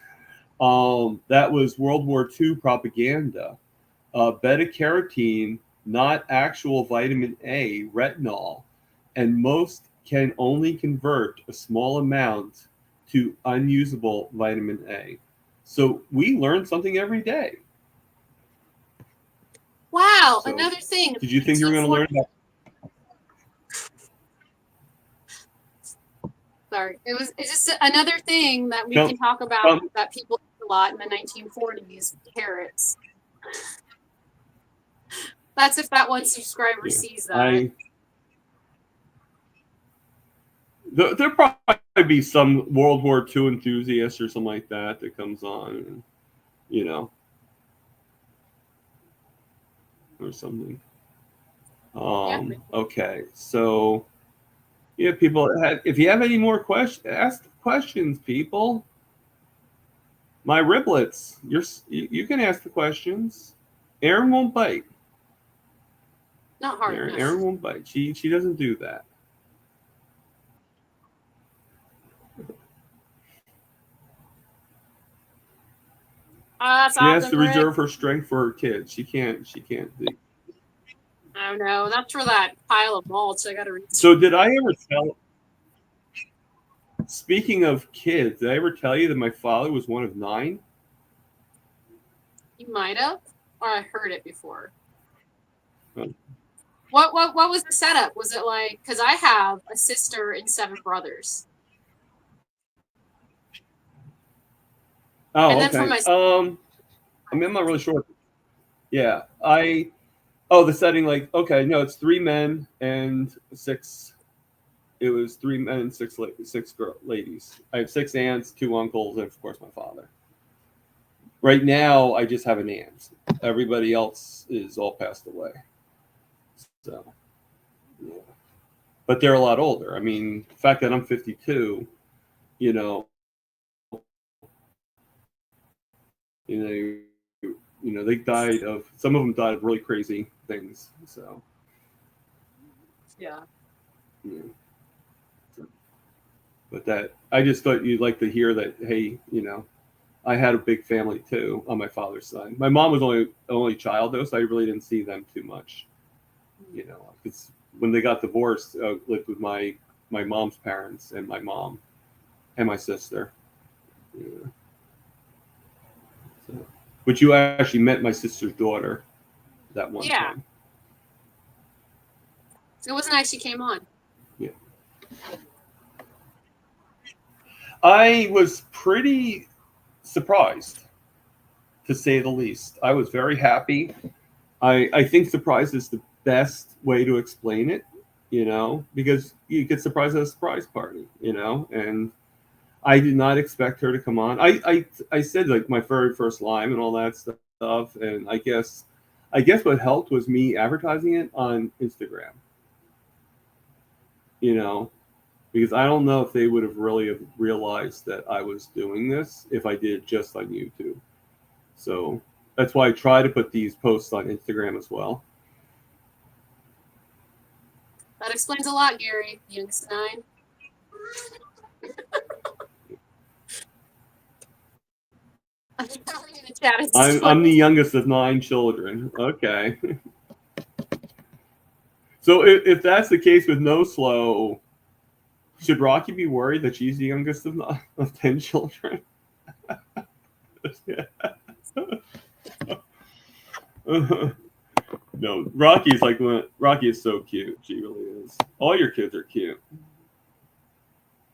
was World War II propaganda. Beta carotene, not actual vitamin A, retinol, and most can only convert a small amount to unusable vitamin A. So we learn something every day. Wow, So, another thing. did you think you were going to learn about? Sorry, it's just another thing that we can talk about that people did a lot in the 1940s. Carrots. That's if that one subscriber sees that. There'll probably be some World War II enthusiast or something like that comes on, and, you know, or something. Okay, so yeah, people, if you have any more questions, ask questions, people. My riblets, you can ask the questions. Erin won't bite. Not hard enough. Erin won't bite. She doesn't do that. She has to reserve her strength for her kids. She can't do. Oh no, that's for that pile of mulch. I gotta read. So did I ever tell? Speaking of kids, did I ever tell you that my father was one of 9? You might have, or I heard it before. What was the setup? Was it like, because I have a sister and 7 brothers. Oh, okay. I mean, I'm not really sure. Yeah, the setting, like, okay, no, it's 3 men and 6. It was 3 men and 6 ladies. I have 6 aunts, 2 uncles, and of course my father. Right now, I just have an aunt. Everybody else is all passed away. So, yeah. But they're a lot older. I mean, the fact that I'm 52, you know, they died of, some of them died of really crazy things. So, yeah. But that, I just thought you'd like to hear that. Hey, I had a big family too on my father's side. My mom was only child though, so I really didn't see them too much. Because when they got divorced, I lived with my mom's parents and my mom and my sister. Yeah. So, but you actually met my sister's daughter that one time. It was nice she came on. Yeah. I was pretty surprised, to say the least. I was very happy. I think surprise is the best way to explain it, because you get surprised at a surprise party, and I did not expect her to come on. I said like my very first line and all that stuff, and I guess what helped was me advertising it on Instagram. Because I don't know if they would have really realized that I was doing this if I did it just on YouTube. So that's why I try to put these posts on Instagram as well. That explains a lot, Gary. Youngest 9. I'm the youngest of 9 children. Okay. So if that's the case with No Slow, should Rocky be worried that she's the youngest of 10 children? No, Rocky is so cute. She really is. All your kids are cute.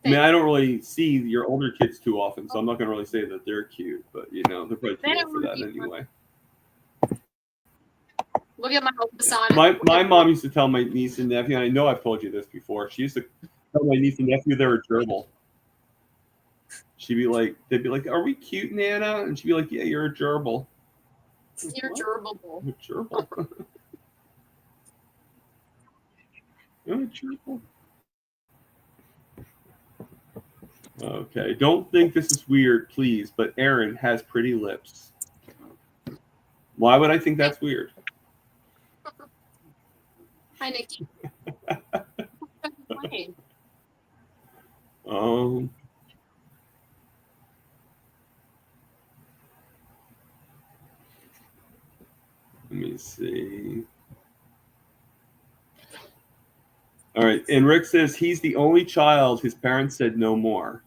I mean, I don't really see your older kids too often, so I'm not going to really say that they're cute, but they're probably too old for that anyway. Look at my oldest son. My mom used to tell my niece and nephew, and I know I've told you this before, she used to tell my niece and nephew they were gerbil. They'd be like, "Are we cute, Nana?" And she'd be like, "Yeah, you're a gerbil." You're gerbil. Gerbil. You're a gerbil. Okay, don't think this is weird, please, but Erin has pretty lips. Why would I think that's weird? Hi, Nikki. Um, let me see. All right, and Rick says he's the only child his parents said no more.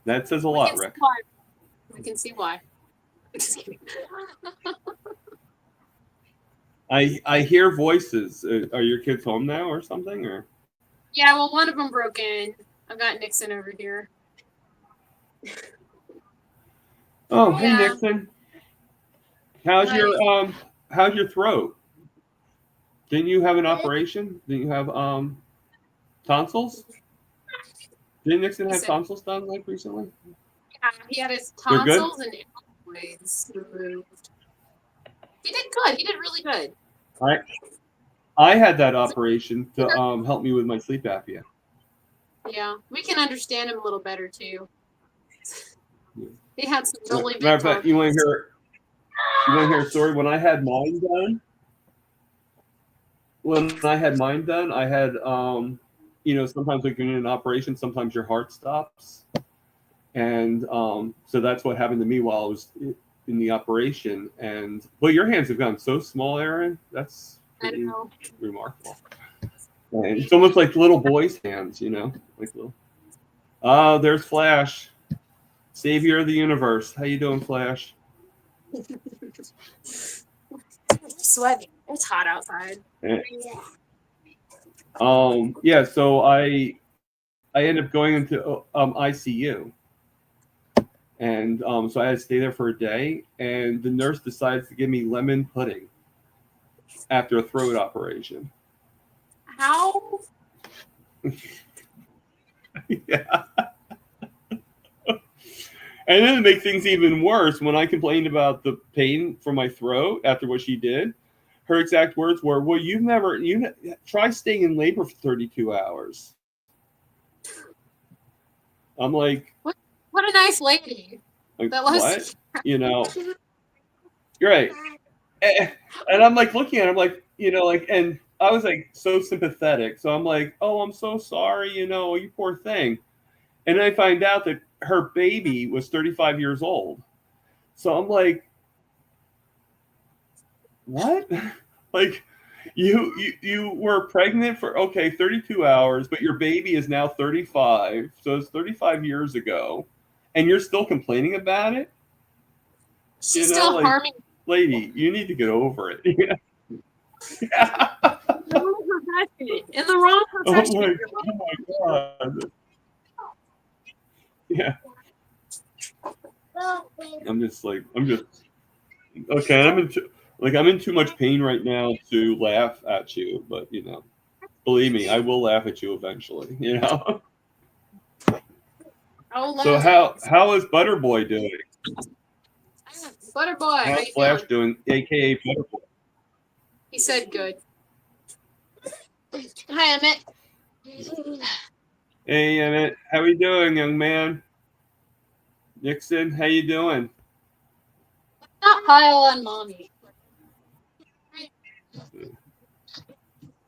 That says a lot, Rick. We can see why. I hear voices. Are your kids home now or something? Or yeah, well, one of them broke in. I've got Nixon over here. oh, hey Nixon, how's your throat? Didn't you have an operation? Didn't you have tonsils? Didn't Nixon have tonsils done like recently? Yeah, he had his tonsils and airways removed. He did good. He did really good. I had that operation to help me with my sleep apnea. Yeah, we can understand him a little better too. He had some really big matter of fact, you want to hear a story? When I had mine done, I had sometimes when you're in an operation, sometimes your heart stops, and so that's what happened to me while I was in the operation. And but your hands have gotten so small, Aaron. That's pretty remarkable. And it's almost like little boys' hands, like little. There's Flash, savior of the universe. How you doing, Flash? Sweaty. It's hot outside. Yeah. So I ended up going into ICU, and so I had to stay there for a day. And the nurse decides to give me lemon pudding after a throat operation. How? Yeah. And then to make things even worse, when I complained about the pain from my throat after what she did, her exact words were, "Well, you try staying in labor for 32 hours." I'm like, what a nice lady. Like, what? You're right. And I'm like looking at her, I'm like, and I was like so sympathetic. So I'm like, oh, I'm so sorry, you poor thing. And then I find out that her baby was 35 years old. So I'm like, what? Like, you were pregnant for 32 hours, but your baby is now 35. So it's 35 years ago, and you're still complaining about it. She's still harming. Lady, you need to get over it. Yeah. In the wrong profession. Oh my god. Yeah. I'm just okay. I'm in too much pain right now to laugh at you, but believe me, I will laugh at you eventually. So how is Butterboy doing? Butterboy, how's Flash doing, aka Butterboy? He said good. Hi, Emmett. Hey, Emmett, how you doing, young man? Nixon, how you doing? Not pile on mommy.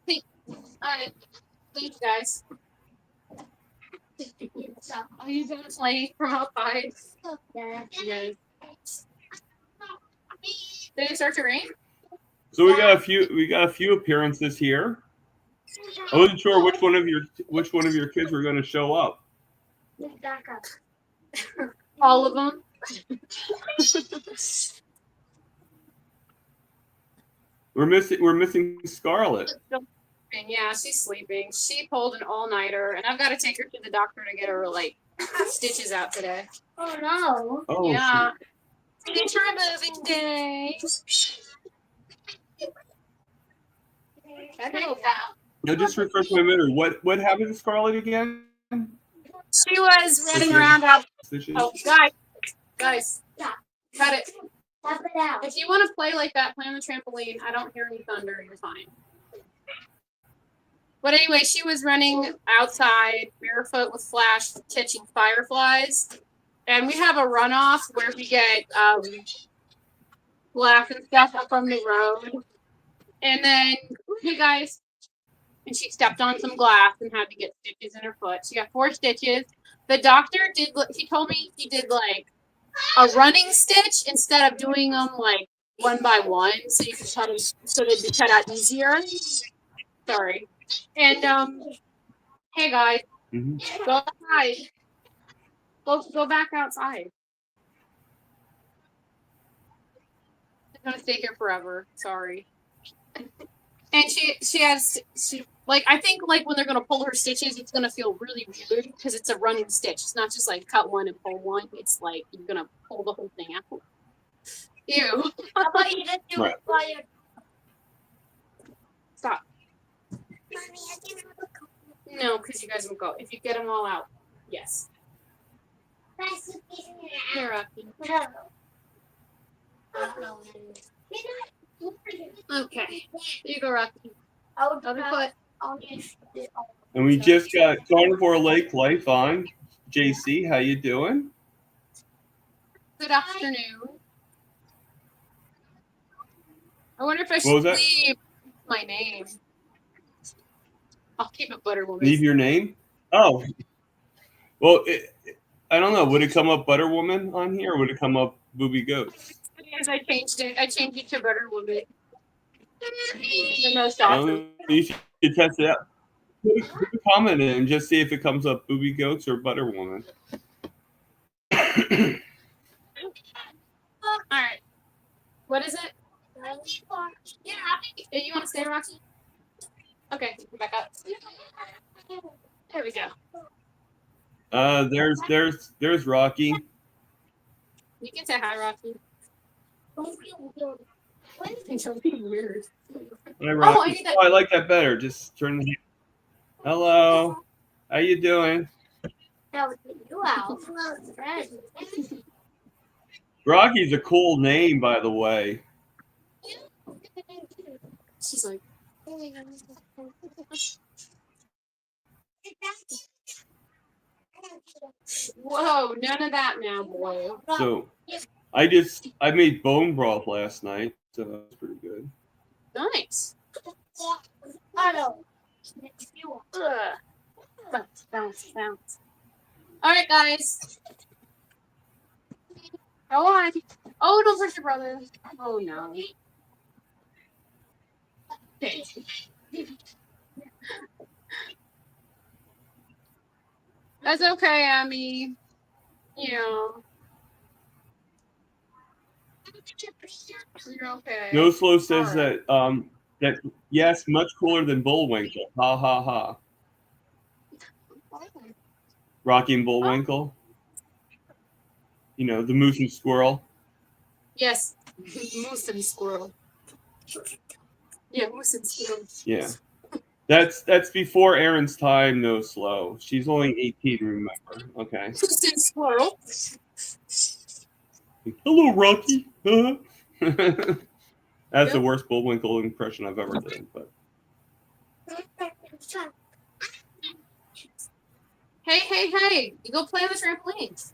Hey, all right. Thanks, guys. Are you gonna play from outside? Yeah. Yes. Did it start to rain? So we got a few appearances here. I wasn't sure which one of your kids were going to show up. All of them. We're missing Scarlett. Yeah, she's sleeping. She pulled an all-nighter, and I've got to take her to the doctor to get her stitches out today. Oh no! Oh, yeah, stitch removing day. Now, just refresh my memory. What happened to Scarlett again? She was running around out. Oh, guys, cut it. If you want to play like that, play on the trampoline. I don't hear any thunder. You're fine. But anyway, she was running outside barefoot with Flash catching fireflies. And we have a runoff where we get glass and stuff up from the road. And then, hey guys, and she stepped on some glass and had to get stitches in her foot. She got 4 stitches. The doctor did. He told me he did like a running stitch instead of doing them like one by one, so you could cut them so they'd be cut out easier. Sorry. And hey guys, go outside. Go back outside. I'm gonna stay here forever. Sorry. And she like, I think like when they're gonna pull her stitches, it's gonna feel really weird because it's a running stitch. It's not just like cut one and pull one. It's like you're gonna pull the whole thing out. Ew. How about you just do it while you're... Stop. Mommy, I can have a couple. No, because you guys will go. If you get them all out, yes. Here, Rocky. Okay. Here you go, Rocky. Other foot. And we just got Carnivore Lake Life on. JC, how you doing? Good afternoon. I wonder if I What should was that? leave my name. I'll keep it Butter Woman. Leave your name? Oh. Well, I don't know. Would it come up Butter Woman on here, or would it come up Boobie Goats? Because I changed it. I changed it to Butter Woman. The most awesome. You should test it out. Put a comment in and just see if it comes up Boobie Goats or Butter Woman. All right. What is it? Yeah, Rocky. You want to stay, Rocky? Okay, back up. There we go. There's Rocky. You can say hi, Rocky. Don't be weird. Hi, Rocky. I need that. I like that better. Just turn the. Hello. How you doing? Rocky's a cool name, by the way. She's like, whoa, none of that now, boy. So, I made bone broth last night, so that's pretty good. Nice. Bounce. All right, guys. Go on. Oh, don't push your brother. Oh, no. Okay. That's okay, Amy. You know. You're okay. No Slow says that yes, much cooler than Bullwinkle. Ha ha ha. Rocky and Bullwinkle. You know, the moose and squirrel. Yes, moose and squirrel. Yeah, moose and squirrel. Yeah. That's before Erin's time, No Slow. She's only 18, remember. Okay. Moose and squirrel. Hello, Rocky. That's the worst Bullwinkle impression I've ever done. But Hey. You go play on the trampolines.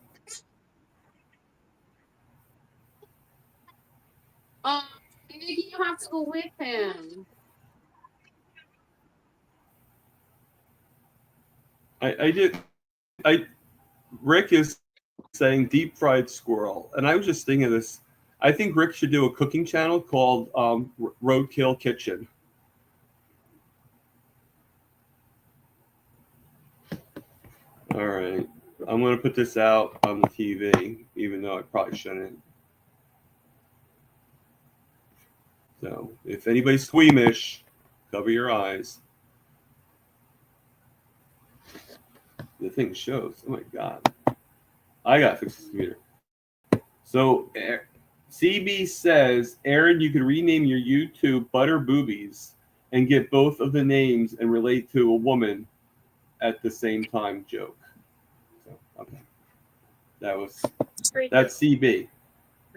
Nikki, you have to go with him. Rick is saying deep fried squirrel, and I was just thinking of this. I think Rick should do a cooking channel called Roadkill Kitchen. All right, I'm going to put this out on the TV, even though I probably shouldn't. So, if anybody's squeamish, cover your eyes. The thing shows. Oh my God. I got to fix this computer. So, CB says, Erin, you could rename your YouTube Butter Boobies and get both of the names and relate to a woman at the same time joke. So, okay. That's CB.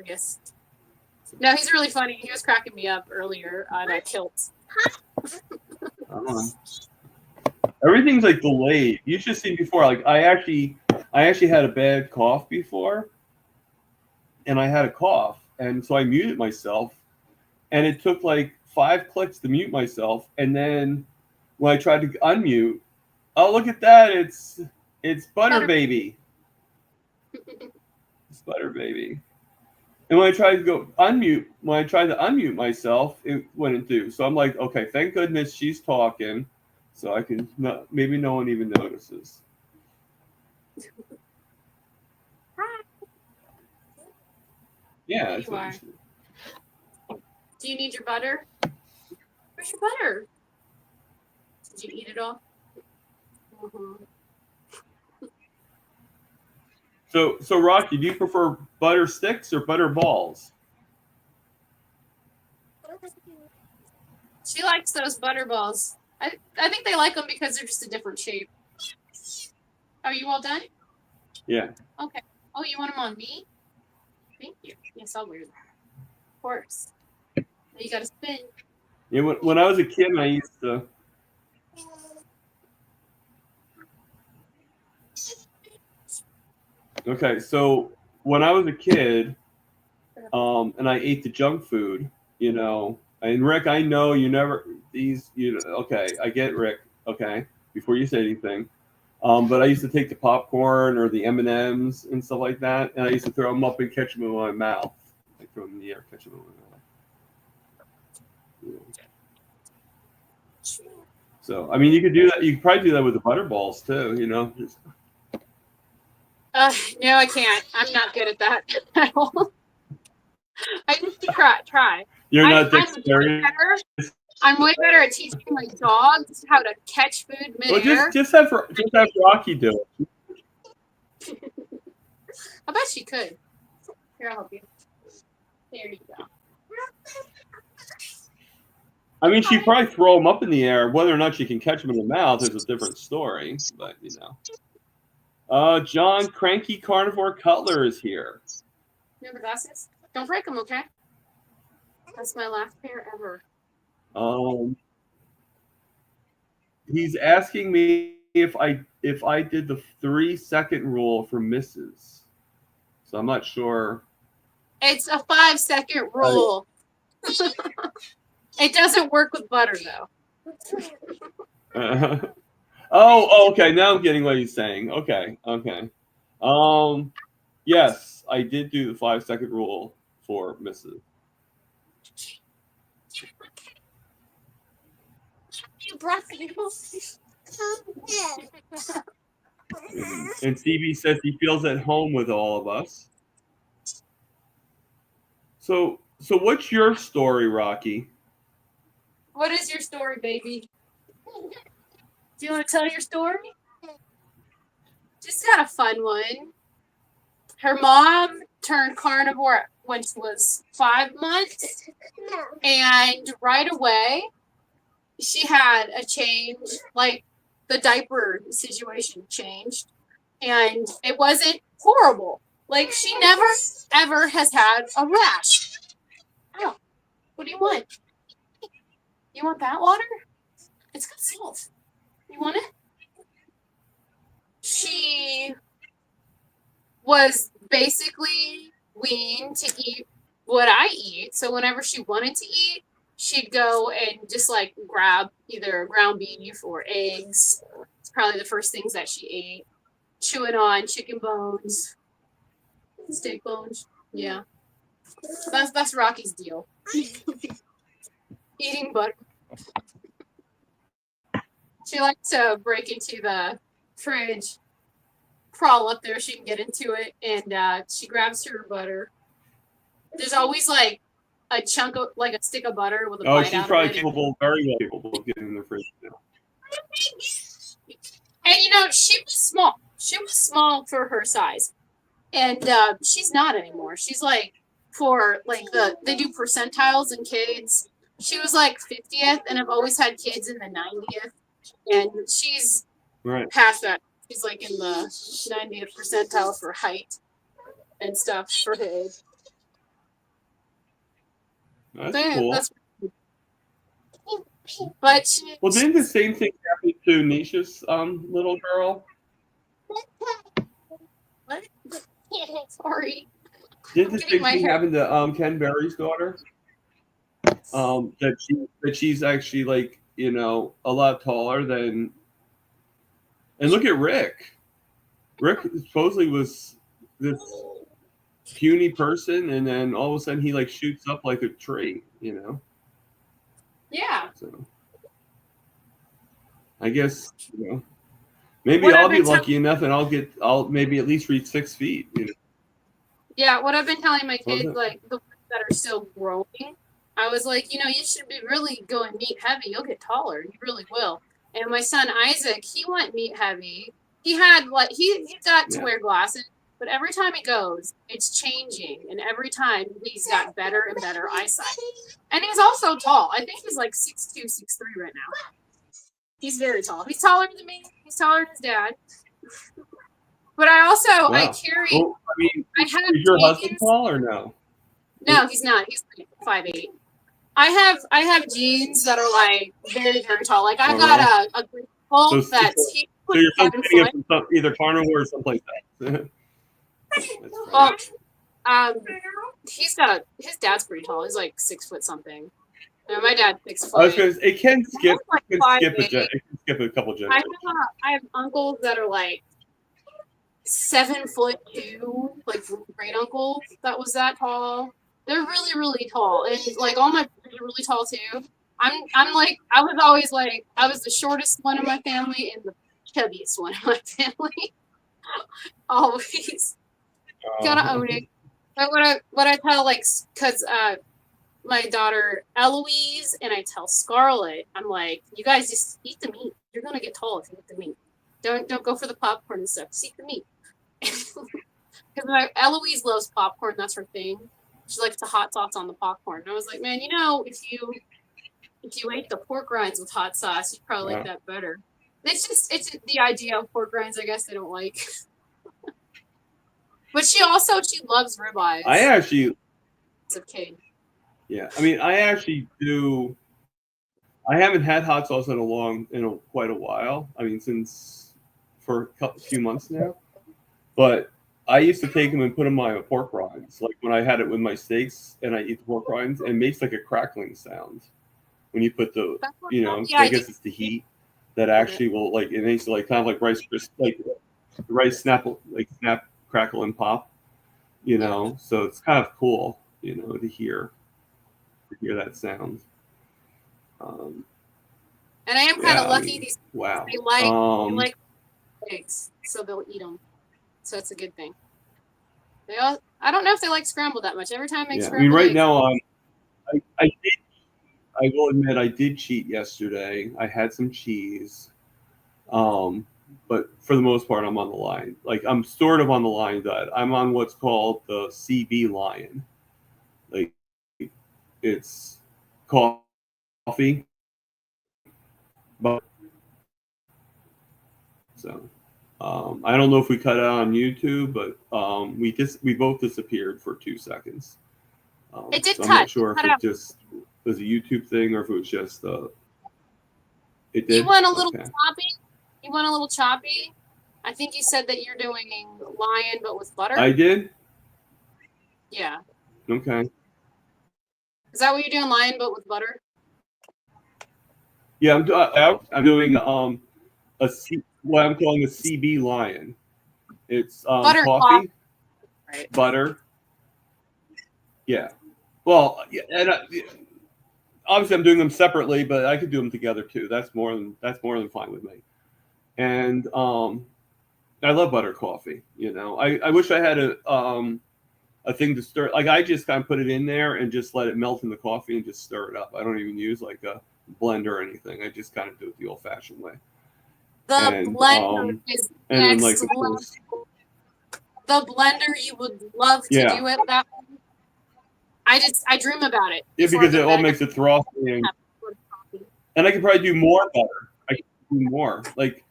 Yes. No, he's really funny. He was cracking me up earlier on Kilt. Everything's like delayed. You should see before. Like I actually had a bad cough before, and I had a cough, and so I muted myself, and it took like 5 clicks to mute myself, and then when I tried to unmute, oh, look at that! It's Butter Baby. It's Butter Baby. And when I tried to unmute myself, it wouldn't do. So I'm like, okay, thank goodness she's talking, so I can maybe no one even notices. Yeah. You are. Do you need your butter? Where's your butter? Did you eat it all? Mm-hmm. So Rocky, do you prefer butter sticks or butter balls? She likes those butter balls. I think they like them because they're just a different shape. Are you all done? Yeah. Okay. Oh, you want them on me? Thank you. Yes, I'll wear them. Of course. Now you got to spin. Yeah. When I was a kid, I used to. Okay, so when I was a kid, and I ate the junk food, and Rick, I know you never okay, I get Rick, okay, before you say anything, but I used to take the popcorn or the M&Ms and stuff like that, and I used to throw them up and catch them in my mouth, like throw them in the air, catch them in my mouth. Yeah. So I mean, you could do that. You could probably do that with the butter balls too, Just... No, I can't. I'm not good at that at all. I just try. You're not dexterous. I'm way better at teaching my dogs how to catch food midair. Well, just have Rocky do it. I bet she could. Here, I'll help you. There you go. I mean, she'd probably throw them up in the air. Whether or not she can catch them in the mouth is a different story. But John Cranky Carnivore Cutler is here. You have the glasses? Don't break them, okay? That's my last pair ever. He's asking me if I did the 3-second rule for misses. So I'm not sure. It's a 5-second rule. It doesn't work with butter though. Okay. Now I'm getting what he's saying. Okay. Yes, I did do the 5-second rule for misses. And CB says he feels at home with all of us. So what's your story, Rocky? What is your story, baby? Do you want to tell your story? Just got a fun one. Her mom turned carnivore when she was 5 months, and right away she had a change, like the diaper situation changed, and it wasn't horrible. Like she never ever has had a rash. Oh, what do you want? You want that water? It's got salt. You want it? She was basically weaned to eat what I eat. So whenever she wanted to eat, she'd go and just like grab either ground beef or eggs. It's probably the first things that she ate. Chewing on chicken bones, steak bones. Yeah. That's Rocky's deal. Eating butter. She likes to break into the fridge, crawl up there, she can get into it, and she grabs her butter. There's always like a chunk of, like a stick of butter with a bite she's out probably of it. very well capable of getting in the fridge now. And she was small. She was small for her size. And she's not anymore. She's like, for like they do percentiles in kids. She was like 50th, and I've always had kids in the 90th. And she's past that. She's like in the 90th percentile for height and stuff for her age. That's cool. But well, didn't the same thing happen to Nisha's little girl? What? Sorry. Didn't the same thing happen to Ken Berry's daughter? that she's actually like, you know, a lot taller than. And look at Rick. Rick supposedly was this puny person, and then all of a sudden he like shoots up like a tree, you know. Yeah. So I guess, you know, maybe What I'll I've be been lucky enough, and I'll maybe at least reach 6 feet. You know? Yeah, what I've been telling my What was kids, it? like the ones that are still growing, I was like, you know, you should be really going meat heavy. You'll get taller. You really will. And my son Isaac, he went meat heavy. He had like he got to Yeah. wear glasses, but every time he goes, it's changing, and every time he's got better and better eyesight. And he's also tall. I think he's like 6'2", 6'3" right now. He's very tall. He's taller than me. He's taller than his dad. But I also I Wow. carry. Well, I mean, I have is your husband jeans. tall or no? No, he's not. He's like 5'8". I have jeans that are like very very tall. Like I've Oh, got a green So, coat that's he so your son's 7 getting it foot. from either carnivore or someplace else. Well, he's got his dad's pretty tall. He's like 6 foot something. And my dad's 6 I was foot. gonna say, it can skip. Like It can skip a couple generations. I have uncles that are like 7'2", like great uncles that was that tall. They're really, really tall. And like all my brothers are really tall too. I'm like I was always like I was the shortest one in my family and the chubbiest one in my family. Always. Gotta own it. But what I tell like cause my daughter Eloise and I tell Scarlett, I'm like, you guys just eat the meat. You're gonna get tall if you eat the meat. Don't go for the popcorn and stuff. Just eat the meat. Because Eloise loves popcorn. That's her thing. She likes the hot sauce on the popcorn. And I was like, man, you know, if you ate the pork rinds with hot sauce, you'd probably like that better. It's the idea of pork rinds. I guess they don't like. But she loves ribeyes. I actually. As a kid. Yeah, I mean, I actually do. I haven't had hot sauce in quite a while. I mean, since for a few months now. But I used to take them and put them on my pork rinds, like when I had it with my steaks, and I eat the pork rinds, and it makes like a crackling sound when you put the, you know. So I guess it's the heat that actually will like it makes like kind of like rice snap crackle and pop, you know. So it's kind of cool, you know, to hear that sound. And I am kind of lucky. These wow. They like eggs, so they'll eat them. So it's a good thing. I don't know if they like scrambled that much. Every time I make scrambled I mean, right eggs, now, I will admit I did cheat yesterday. I had some cheese, but for the most part, I'm on the line. Like I'm sort of on the line diet. I'm on what's called the CB line. Like it's coffee, but so. I don't know if we cut out on YouTube, but we both disappeared for 2 seconds. it did so cut. I'm not sure if it just was a YouTube thing or if it was just it did. You went a little choppy. You went a little choppy. I think you said that you're doing lion, but with butter. I did. Yeah. Okay. Is that what you're doing, lion, but with butter? Yeah, I'm doing what I'm calling a CB lion. It's butter coffee, right. Butter. Yeah. Well, yeah, and obviously I'm doing them separately, but I could do them together too. That's more than fine with me. And I love butter coffee. You know, I wish I had a thing to stir. Like I just kind of put it in there and just let it melt in the coffee and just stir it up. I don't even use like a blender or anything. I just kind of do it the old-fashioned way. The blender is next level. The blender, you would love to do it that way. I dream about it. Yeah, because it all makes it frothy, and I could probably do more butter. I could do more. Like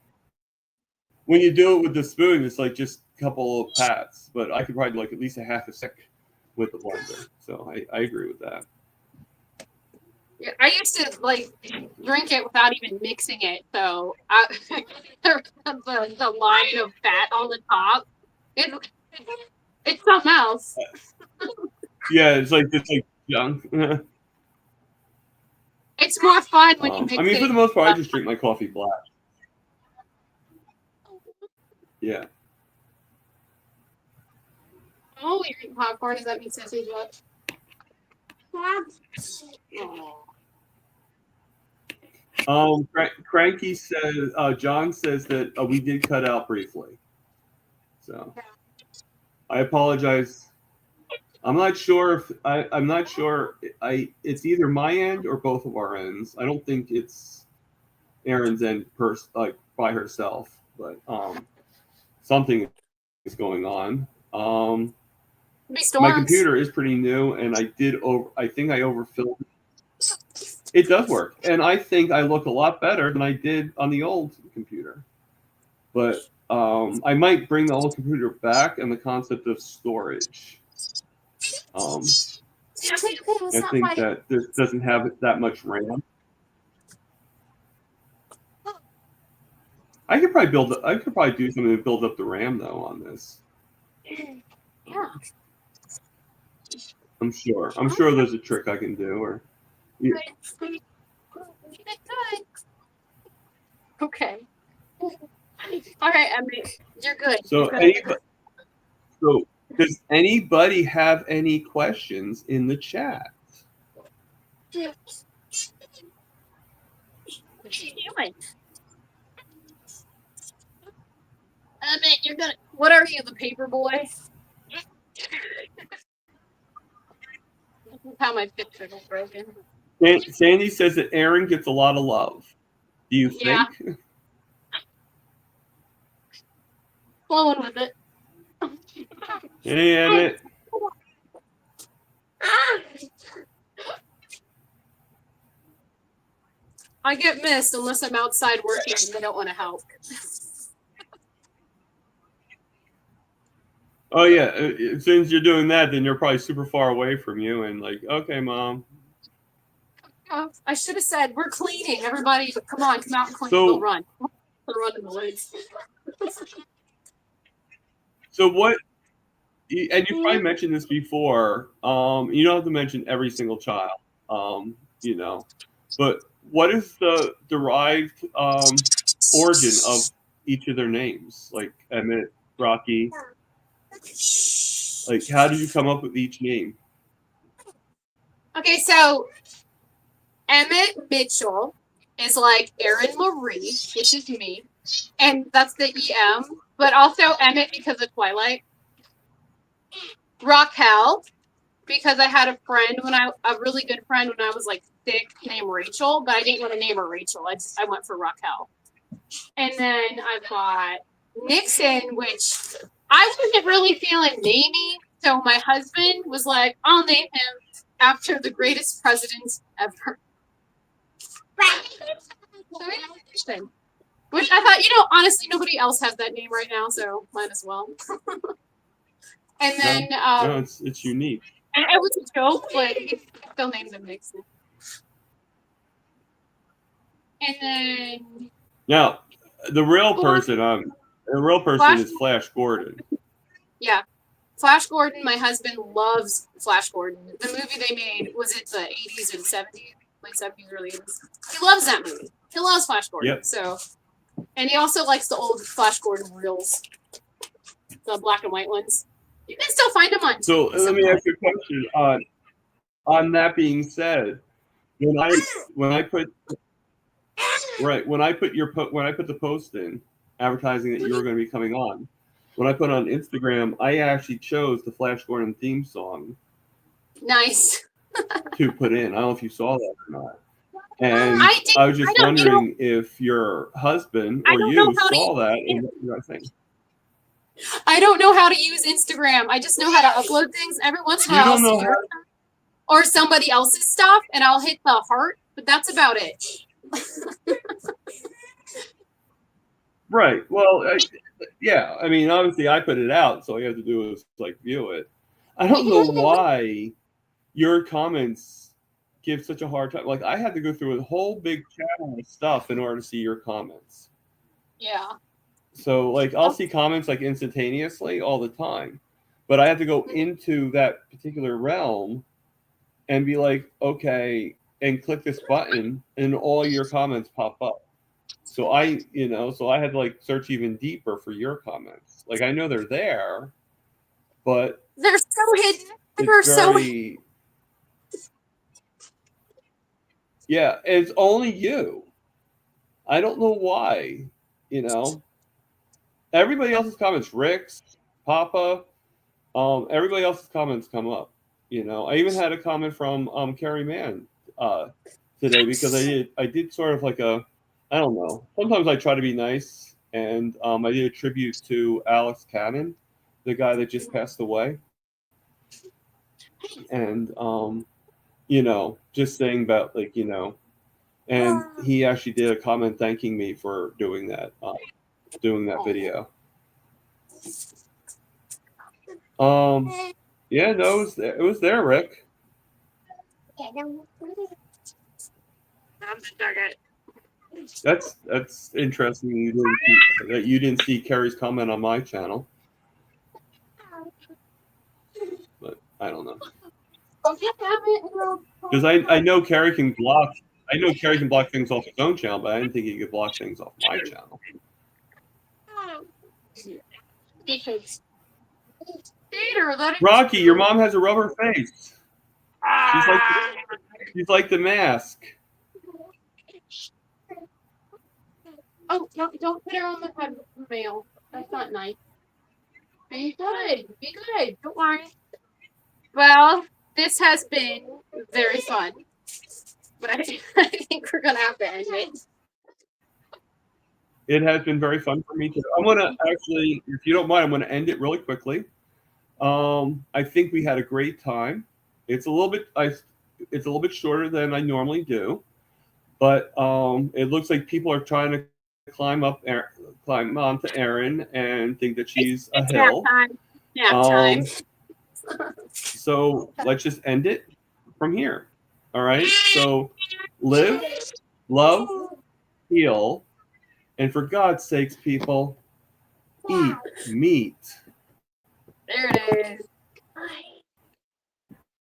when you do it with the spoon, it's like just a couple of pats, but I could probably do like at least a half a stick with the blender. So I agree with that. Yeah, I used to like drink it without even mixing it. So the line of fat on the top, it's something else. Yeah, it's like junk. It's more fun when you mix I mean, it. for the most part, I just drink my coffee black. Yeah. Oh, you're eating popcorn. Does that mean Sissy's what? Oh. Cranky says, John says that we did cut out briefly. So I apologize. I'm not sure if I'm not sure. It's either my end or both of our ends. I don't think it's Erin's end like by herself, but something is going on. My computer is pretty new, and I think I overfilled it. It does work, and I think I look a lot better than I did on the old computer. But I might bring the old computer back and the concept of storage. I think that this doesn't have that much RAM. I could probably do something to build up the RAM though on this. Yeah. I'm sure there's a trick I can do. Or Good. Okay. All right, Emily, you're good. So, so does anybody have any questions in the chat? What are you doing? You're gonna. What are you, the paper boy? How my picture is broken. Sandy says that Erin gets a lot of love. Do you think? Yeah. Flowing with it. Hey, Emmett. I get missed unless I'm outside working and they don't want to help. Oh yeah, since you're doing that, then you're probably super far away from you, and like, okay, Mom. Oh, I should have said we're cleaning. Everybody, come on, come out and clean. So, we'll run. We'll run in the woods. So what? And you probably mentioned this before. You don't have to mention every single child. You know, but what is the derived origin of each of their names? Like Emmett, Rocky. Like, how did you come up with each name? Okay, so Emmett Mitchell is like Erin Marie, which is me, and that's the EM, but also Emmett because of Twilight. Raquel, because I had a really good friend when I was like 6 named Rachel, but I didn't want to name her Rachel. I went for Raquel. And then I've got Nixon, which I wasn't really feeling namey. So my husband was like, I'll name him after the greatest president ever. Which I thought, honestly, nobody else has that name right now, so might as well. And then no, it's unique. And it was a joke, but he still named him Nixon. And then Now, the real person is Flash Gordon. Yeah. Flash Gordon, my husband loves Flash Gordon. The movie they made, was it the 80s or the 70s? Late 70s, early 80s. He loves that movie. He loves Flash Gordon. Yep. So, and he also likes the old Flash Gordon reels, the black and white ones. You can still find them on. So let me ask you a question. On that being said, when I put the post in advertising that you were going to be coming on, when I put on Instagram, I actually chose the Flash Gordon theme song. Nice. To put in. I don't know if you saw that or not. And I was just wondering if your husband or you saw that and what you guys think. I don't know how to use Instagram. I just know how to upload things. Every once in a while, I'll see or somebody else's stuff, and I'll hit the heart, but that's about it. Right. Well, yeah. I mean, obviously, I put it out, so all you have to do is like view it. I don't know why your comments give such a hard time. Like, I had to go through a whole big channel of stuff in order to see your comments. Yeah. So, like, I'll see comments like instantaneously all the time, but I have to go into that particular realm and be like, okay, and click this button, and all your comments pop up. So I had to like search even deeper for your comments. Like I know they're there, but They're so hidden. They're it's so very yeah, it's only you. I don't know why, you know. Everybody else's comments, Rick's, Papa, everybody else's comments come up. You know, I even had a comment from Carrie Mann today because I did sort of like a, I don't know. Sometimes I try to be nice, and I did a tribute to Alex Cannon, the guy that just passed away, and you know, just saying about like and he actually did a comment thanking me for doing that video. Yeah, no, it was there, Rick. That's interesting that you didn't see Carrie's comment on my channel, but I don't know because I know Carrie can block. I know Carrie can block things off his own channel, but I didn't think he could block things off my channel. Rocky, your mom has a rubber face. She's like the mask. Oh, don't put her on the head mail. That's not nice. Be good. Be good. Don't worry. Well, this has been very fun. But I think we're going to have to end it. It has been very fun for me too. I'm going to actually, if you don't mind, I'm going to end it really quickly. I think we had a great time. It's a little bit shorter than I normally do, but it looks like people are trying to climb onto Erin and think that she's a hill. Nap time. So let's just end it from here. All right. So live, love, heal, and for God's sakes, people, eat meat. There it is.